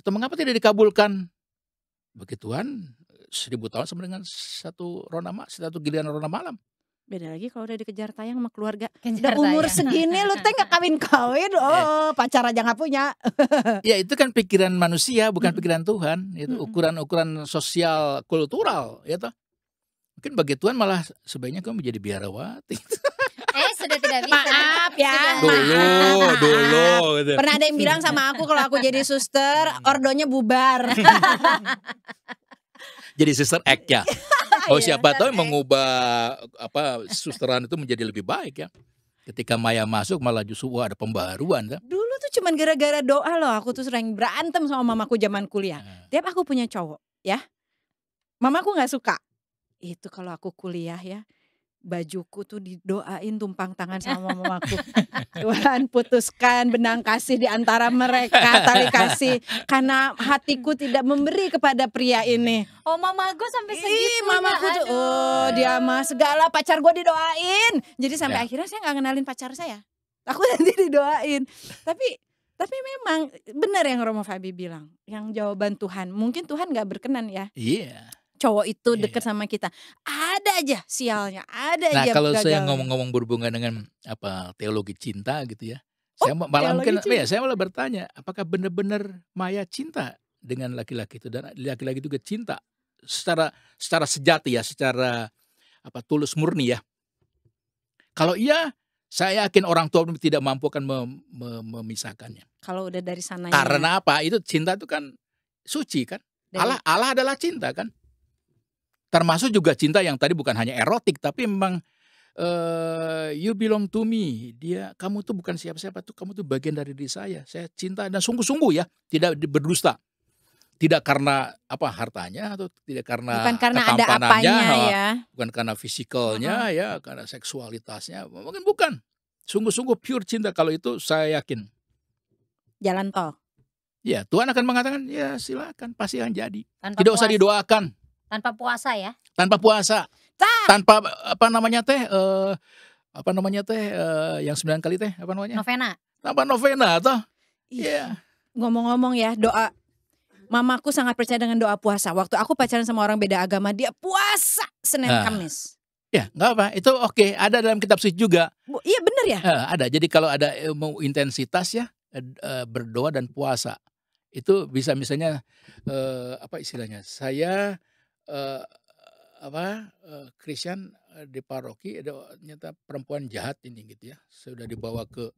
Atau mengapa tidak dikabulkan? Bagi Tuhan 1000 tahun sama dengan satu giliran ronda malam. Beda lagi kalau udah dikejar tayang sama keluarga. Kejar Udah umur tayang. segini lu teh gak kawin-kawin. Pacar aja gak punya. Ya itu kan pikiran manusia, bukan pikiran Tuhan. Itu ukuran sosial kultural, ya toh. Mungkin bagi Tuhan malah sebaiknya kamu menjadi biarawati. Sudah tidak bisa. Maaf ya. Dulu gitu. Pernah ada yang bilang sama aku kalau aku jadi suster, ordonya bubar. Jadi sister act ya. Siapa tahu mengubah susteran itu menjadi lebih baik ya. Ketika Maya masuk malah justru ada pembaruan kan. Dulu tuh cuman gara-gara doa loh, aku tuh sering berantem sama mamaku zaman kuliah. Tiap aku punya cowok ya, mamaku gak suka. Itu kalau aku kuliah ya, bajuku tuh didoain tumpang tangan sama mamaku. Tuhan putuskan benang kasih di antara mereka, tali kasih. Karena hatiku tidak memberi kepada pria ini. Oh, mama gue sampai segitunya. Mamaku tuh, dia mah segala pacar gue didoain. Jadi sampai akhirnya saya gak kenalin pacar saya. Aku nanti didoain. Tapi memang benar yang Romo Fabi bilang. Yang jawaban Tuhan, mungkin Tuhan gak berkenan ya. Iya. Cowok itu deket sama kita, ada aja sialnya, ada aja. Nah kalau gagal. saya ngomong-ngomong berhubungan dengan teologi cinta gitu ya, saya malah bertanya, apakah benar-benar Maya cinta dengan laki-laki itu dan laki-laki itu juga cinta secara sejati ya, secara tulus murni ya. Kalau iya, saya yakin orang tua tidak mampu akan memisahkannya. Kalau udah dari sana. Karena apa? Itu cinta itu kan suci kan. Allah adalah cinta kan. Termasuk juga cinta yang tadi bukan hanya erotik, tapi memang you belong to me. Kamu tuh bukan siapa-siapa, kamu tuh bagian dari diri saya. Saya cinta dan sungguh-sungguh ya, tidak berdusta. Tidak karena hartanya atau tidak karena bukan karena ada apanya ya. Bukan karena fisikalnya ya, karena seksualitasnya. Mungkin bukan. Sungguh-sungguh pure cinta, kalau itu saya yakin. Jalan tol. Ya, Tuhan akan mengatakan, ya silakan, pasti akan jadi. Tidak Tanpa usah didoakan. Tanpa puasa ya? Tanpa puasa. Tanpa yang 9 kali teh apa namanya? Novena. Tanpa novena toh. Iya. Ngomong-ngomong ya, doa. Mamaku sangat percaya dengan doa puasa. Waktu aku pacaran sama orang beda agama, dia puasa Senin Kamis. Ya, enggak apa. Itu oke, ada dalam kitab suci juga. Iya benar ya? Ada. Jadi kalau ada mau intensitas ya, berdoa dan puasa. Itu bisa misalnya istilahnya? Saya Christian di paroki ada ternyata perempuan jahat ini gitu ya, sudah dibawa ke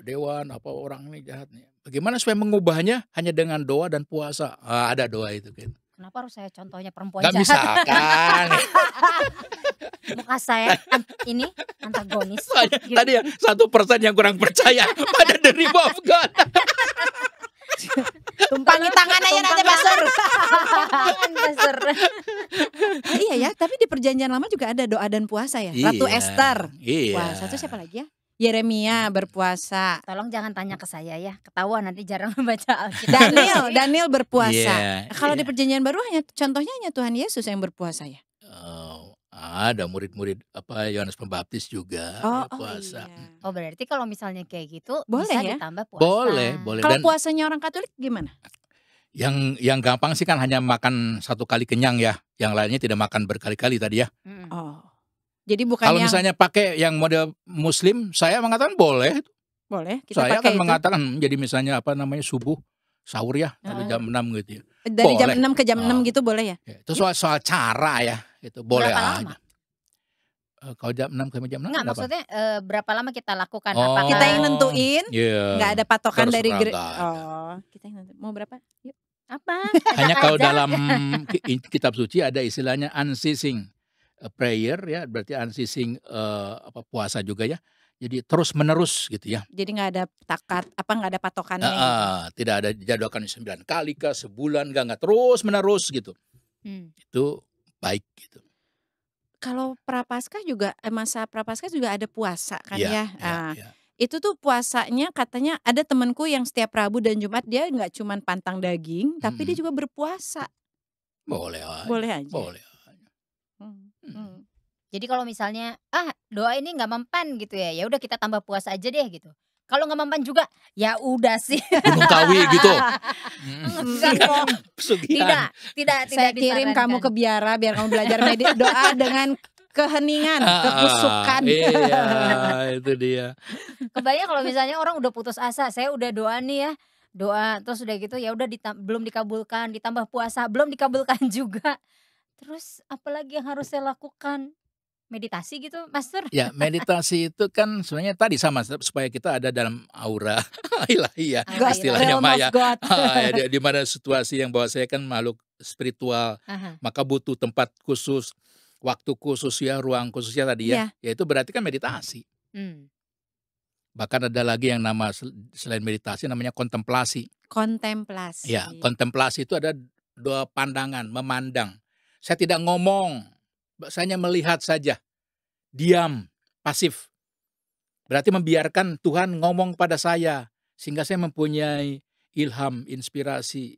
dewan orang ini jahat nih. Bagaimana supaya mengubahnya hanya dengan doa dan puasa? Ada doa itu gitu. Kenapa harus saya contohnya perempuan jahat? Gak bisa kan? Muka saya ini antagonis. Gitu. Tadi ya 1% yang kurang percaya pada the name of God. Tumpangi tangan aja nanti Pastor. Iya ya, tapi di perjanjian lama juga ada doa dan puasa ya. Ratu Esther. Iya. Puasa itu siapa lagi ya? Yeremia berpuasa. Tolong jangan tanya ke saya ya, ketahuan nanti jarang membaca Alkitab. Daniel berpuasa. Kalau di Iya. perjanjian baru contohnya hanya Tuhan Yesus yang berpuasa ya. Ada murid-murid Yohanes Pembaptis juga puasa. Iya. Oh berarti kalau misalnya kayak gitu boleh bisa ya? ditambah puasa. Boleh. Kalau Dan puasanya orang Katolik gimana? yang gampang sih kan hanya makan 1 kali kenyang ya. Yang lainnya tidak makan berkali-kali tadi ya. Oh. Jadi bukan Kalau misalnya pakai yang model Muslim, saya mengatakan boleh. Boleh, kita Saya pakai akan mengatakan jadi misalnya subuh, sahur ya, atau jam 6 gitu ya. dari jam Boleh. 6 ke jam 6 gitu boleh ya? Itu soal cara ya, itu boleh Berapa aja. lama? Kalau jam 6 sampai jam 6 Enggak, kenapa? maksudnya berapa lama kita lakukan? Oh. Apakah Kita yang nentuin, Iya. nggak ada patokan dari Terserah, nggak ada. kita yang nentuin. Mau berapa? Yuk. Apa? Hanya Ajak kalau aja. dalam kitab suci ada istilahnya unceasing prayer ya, berarti unceasing puasa juga ya. Jadi terus menerus gitu ya. Jadi nggak ada nggak ada patokannya gitu. Tidak ada dijadwalkan 9 kali kah, sebulan nggak terus menerus gitu. Itu baik gitu. Kalau Prapaskah juga masa Prapaskah juga ada puasa kan ya. Iya. Itu tuh puasanya katanya ada temanku yang setiap Rabu dan Jumat dia nggak cuman pantang daging, tapi dia juga berpuasa. Boleh aja. Boleh aja. Boleh aja. Jadi kalau misalnya doa ini nggak mempan gitu ya udah kita tambah puasa aja deh gitu. Kalau nggak mempan juga ya udah sih. Gunung Kawi gitu. Enggak dong. Pesugihan. Tidak Saya kirim kamu ke biara biar kamu belajar doa dengan keheningan, kekusukan. Iya, itu dia. Kebayang kalau misalnya orang udah putus asa, saya udah doa nih ya, doa terus udah gitu ya udah belum dikabulkan, ditambah puasa belum dikabulkan juga. Terus apalagi yang harus saya lakukan? Meditasi gitu, Master? Ya, meditasi itu kan sebenarnya tadi sama supaya kita ada dalam aura ilahiyah, istilahnya Maya. Di mana situasi yang bahwa saya kan makhluk spiritual, maka butuh tempat khusus, waktu khusus ya, ruang khususnya tadi ya. Ya itu berarti kan meditasi. Bahkan ada lagi yang nama selain meditasi namanya kontemplasi. Kontemplasi. Ya, kontemplasi itu ada dua pandangan, memandang. Saya tidak ngomong, saya hanya melihat saja, diam, pasif. Berarti membiarkan Tuhan ngomong pada saya, sehingga saya mempunyai ilham, inspirasi,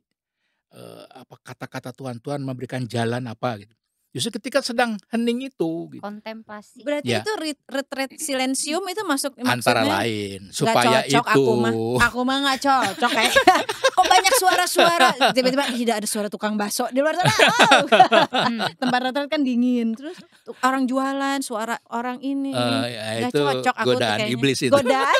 kata-kata Tuhan memberikan jalan apa gitu. Justru ketika sedang hening itu gitu. Kontemplasi. Berarti itu retreat silensium itu maksudnya antara lain supaya cocok, itu aku mah nggak cocok ya. Kok banyak suara-suara tiba-tiba tidak ada suara tukang bakso di luar sana. Tempat retreat kan dingin, terus orang jualan, suara orang ini nggak itu cocok aku godaan tuh iblis itu. Godaan.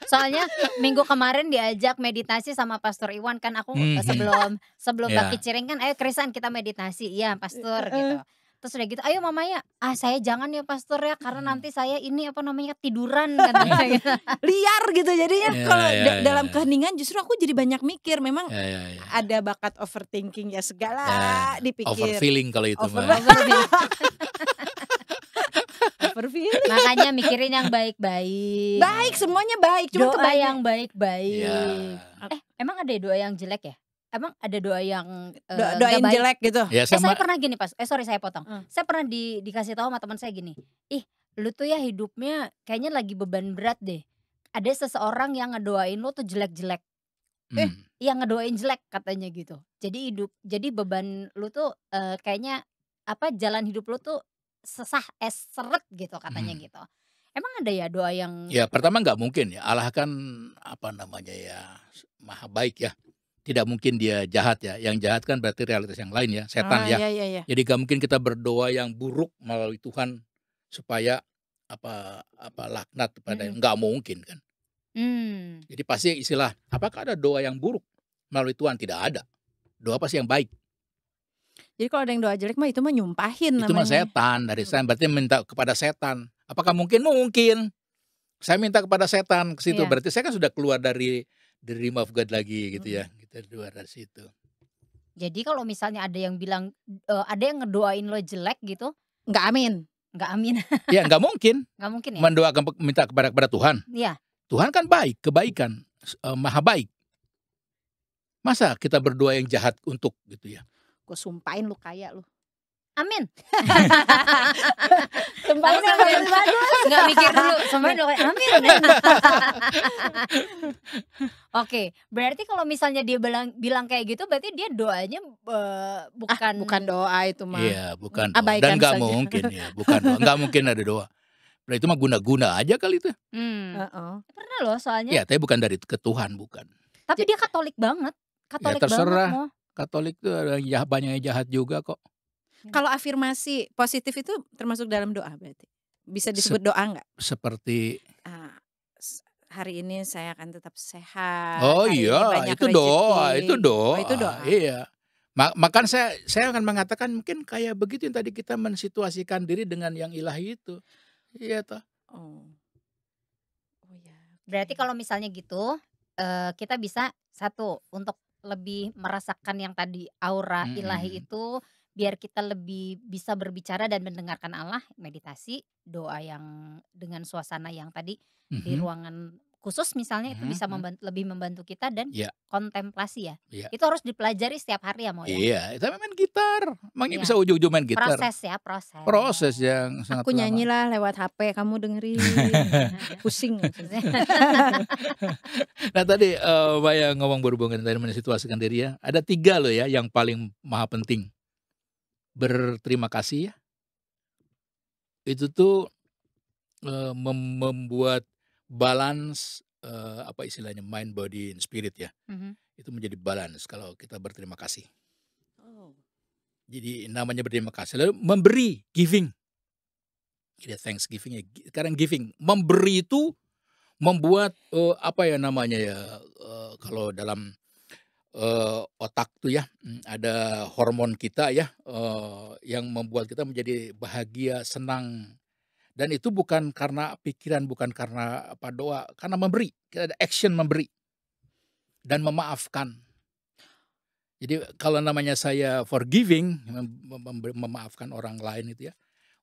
Soalnya minggu kemarin diajak meditasi sama Pastor Iwan kan aku sebelum Baki Ciring kan ayo Krisan kita meditasi. Iya Pastor gitu. Terus udah gitu ayo Mama ya. Saya jangan ya Pastor ya karena nanti saya ini tiduran katanya gitu. Liar gitu jadinya kalau dalam keheningan justru aku jadi banyak mikir. Memang ada bakat overthinking ya segala dipikir. Overfeeling kalau itu Makanya mikirin yang baik-baik. Baik, semuanya baik. Cuma doa yang baik-baik. Emang ada doa yang jelek ya? Emang ada doa yang doa yang jelek gitu? Ya, saya pernah gini pas. Sorry saya potong. Saya pernah dikasih tahu sama teman saya gini. Lu tuh ya hidupnya kayaknya lagi beban berat deh. Ada seseorang yang ngedoain lu tuh jelek-jelek. Yang ngedoain jelek katanya gitu. Jadi beban lu tuh kayaknya jalan hidup lu tuh seret gitu katanya gitu. Emang ada ya doa yang ya pertama nggak mungkin ya, Allah kan maha baik ya, tidak mungkin dia jahat ya, yang jahat kan berarti realitas yang lain ya, setan ya. Jadi nggak mungkin kita berdoa yang buruk melalui Tuhan supaya laknat pada nggak mungkin kan. Jadi pasti istilah apakah ada doa yang buruk melalui Tuhan? Tidak ada, doa pasti yang baik. Jadi kalau ada yang doa jelek mah itu mah nyumpahin namanya. Itu mah setan, dari setan berarti minta kepada setan. Apakah mungkin? Mungkin. Saya minta kepada setan ke situ, berarti saya kan sudah keluar dari the realm of God lagi gitu ya. Kita keluar dari situ. Jadi kalau misalnya ada yang bilang ada yang ngedoain lo jelek gitu, nggak amin. Ya nggak mungkin. Nggak mungkin ya. Mendoakan minta kepada Tuhan. Iya. Tuhan kan baik, kebaikan, maha baik. Masa kita berdoa yang jahat untuk gitu ya? Gue sumpahin lu kaya lu. Amin. Sumpahin yang bagus. Nggak mikir dulu, sumpahin lu kayak amin. Oke, berarti kalau misalnya dia bilang kayak gitu, berarti dia doanya bukan doa itu mah. Iya, bukan. Dan nggak mungkin ya, bukan doa. Nggak mungkin ada doa. Nah itu mah guna-guna aja kali itu. Pernah loh soalnya. Ya, tapi bukan dari ke Tuhan, bukan. Tapi dia Katolik banget. Katolik ya terserah. Banget. Katolik itu ada banyak yang jahat juga kok. Kalau afirmasi positif itu termasuk dalam doa berarti? Bisa disebut doa nggak? Seperti hari ini saya akan tetap sehat. Oh iya, itu doa, itu doa. Oh, itu doa. Iya. Makan saya akan mengatakan mungkin kayak begitu yang tadi kita mensituasikan diri dengan yang ilahi itu. Iya toh. Oh ya. Berarti kalau misalnya gitu kita bisa satu untuk lebih merasakan yang tadi aura ilahi itu, biar kita lebih bisa berbicara dan mendengarkan Allah, meditasi, doa yang dengan suasana yang tadi di ruangan khusus misalnya itu bisa lebih membantu kita dan kontemplasi ya. Itu harus dipelajari setiap hari ya Mo ya. Iya, itu main gitar, makanya bisa ujung-ujung main gitar. Proses ya, proses. Proses yang sangat Aku lama. nyanyilah lewat HP, kamu dengerin. Pusing. Nah tadi Mbak yang ngomong berhubungan dengan situasikan diri ya. Ada 3 loh ya yang paling maha penting. Berterima kasih ya. Itu tuh membuat balance apa istilahnya mind, body, and spirit ya. Itu menjadi balance kalau kita berterima kasih. Jadi namanya berterima kasih. Lalu memberi, giving. Jadi thanksgiving ya. Sekarang giving, memberi itu membuat apa ya namanya ya, kalau dalam otak tuh ya ada hormon kita ya yang membuat kita menjadi bahagia, senang. Dan itu bukan karena pikiran, bukan karena apa doa, karena memberi. Kita ada action memberi dan memaafkan. Jadi kalau namanya saya forgiving, memaafkan orang lain itu ya.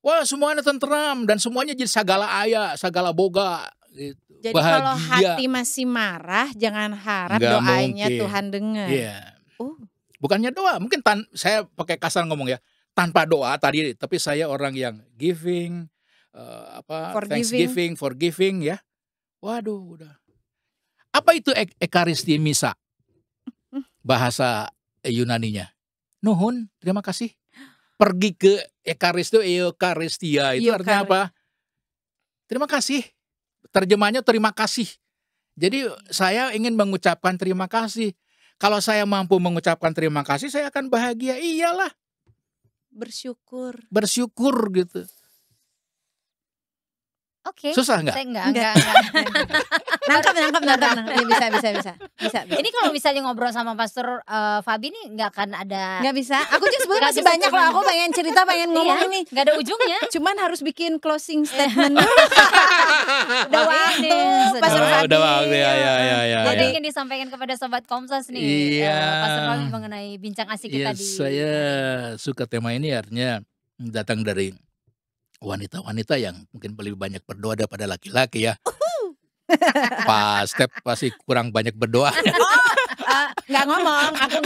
Wah, semuanya tenteram dan semuanya jadi sagala aya, sagala boga gitu. Jadi bahagia. Kalau hati masih marah, jangan harap Nggak doanya mungkin. Tuhan dengar. Iya. Bukannya doa, mungkin saya pakai kasar ngomong ya, tanpa doa tadi, tapi saya orang yang giving, thanksgiving, forgiving ya. Waduh, udah. Apa itu Ekaristi Misa? Bahasa Yunaninya. Nuhun, terima kasih. Pergi ke Eukaristia itu artinya apa? Terima kasih. Terjemahnya terima kasih. Jadi saya ingin mengucapkan terima kasih. Kalau saya mampu mengucapkan terima kasih, saya akan bahagia. Iyalah. Bersyukur gitu. Oke. Susah nggak? Saya enggak. Nangkap. Ya, bisa. Ini kalau misalnya ngobrol sama Pastor Fabi nih nggak akan ada. Nggak bisa. Aku juga sebenarnya masih banyak loh. Aku pengen cerita, pengen ngomong ini. Nggak ada ujungnya. Cuman harus bikin closing statement. Udah waktu, Pastor Fabi. Udah waktu ya. Jadi ingin disampaikan kepada Sobat Komsas nih, Pastor Fabi mengenai bincang asik kita di. Saya suka tema ini artinya datang dari wanita-wanita yang mungkin lebih banyak berdoa daripada laki-laki ya. Pak Step pasti kurang banyak berdoa. Nggak ngomong, aku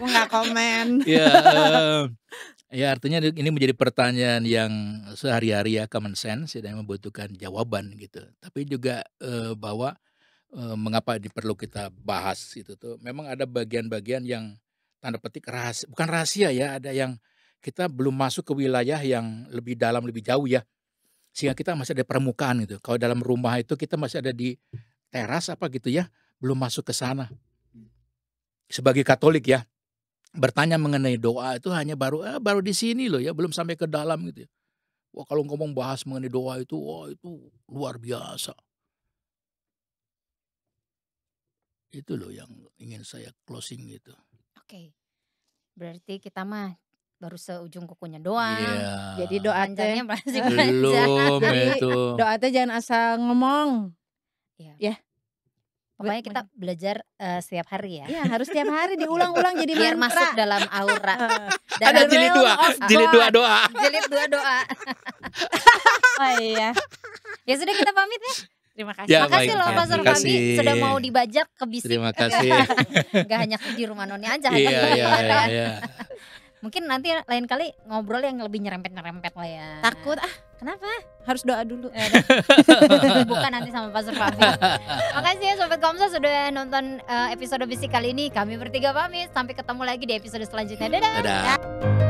nggak komen. Ya artinya ini menjadi pertanyaan yang sehari-hari ya, common sense dan membutuhkan jawaban gitu. Tapi juga bahwa mengapa perlu kita bahas itu tuh. Memang ada bagian-bagian yang tanda petik rahasia, bukan rahasia ya, ada yang kita belum masuk ke wilayah yang lebih dalam, lebih jauh ya. Sehingga kita masih ada permukaan gitu. Kalau dalam rumah itu kita masih ada di teras apa gitu ya, belum masuk ke sana. Sebagai Katolik ya, bertanya mengenai doa itu hanya baru di sini loh ya, belum sampai ke dalam gitu ya. Wah, kalau ngomong bahas mengenai doa itu, wah itu luar biasa. Itu loh yang ingin saya closing gitu. Oke. Berarti kita mah baru seujung kukunya doang. Iya. Jadi doa Panjangnya masih Belum Jadi itu. doa teh jangan asal ngomong. Ya. Pokoknya kita belajar setiap hari ya. Iya, harus setiap hari diulang-ulang jadi Biar mantra. masuk dalam aura. Ada jilid 2, jilid 2 doa. Jilid 2 doa. Oh iya. Ya sudah, kita pamit ya. Terima kasih. Ya, Makasih baik, loh ya, Pastor terima Fabi kasih. sudah mau dibajak ke bisik. Terima kasih. Gak hanya di rumah Noni aja. Iya. Mungkin nanti lain kali ngobrol yang lebih nyerempet-nyerempet lah ya. Takut Kenapa? harus doa dulu. Bukan nanti sama Pastor Fabi. Makasih ya Sobat Komsas sudah nonton episode bisik kali ini. Kami bertiga pamit. Sampai ketemu lagi di episode selanjutnya. Dadah. Dadah.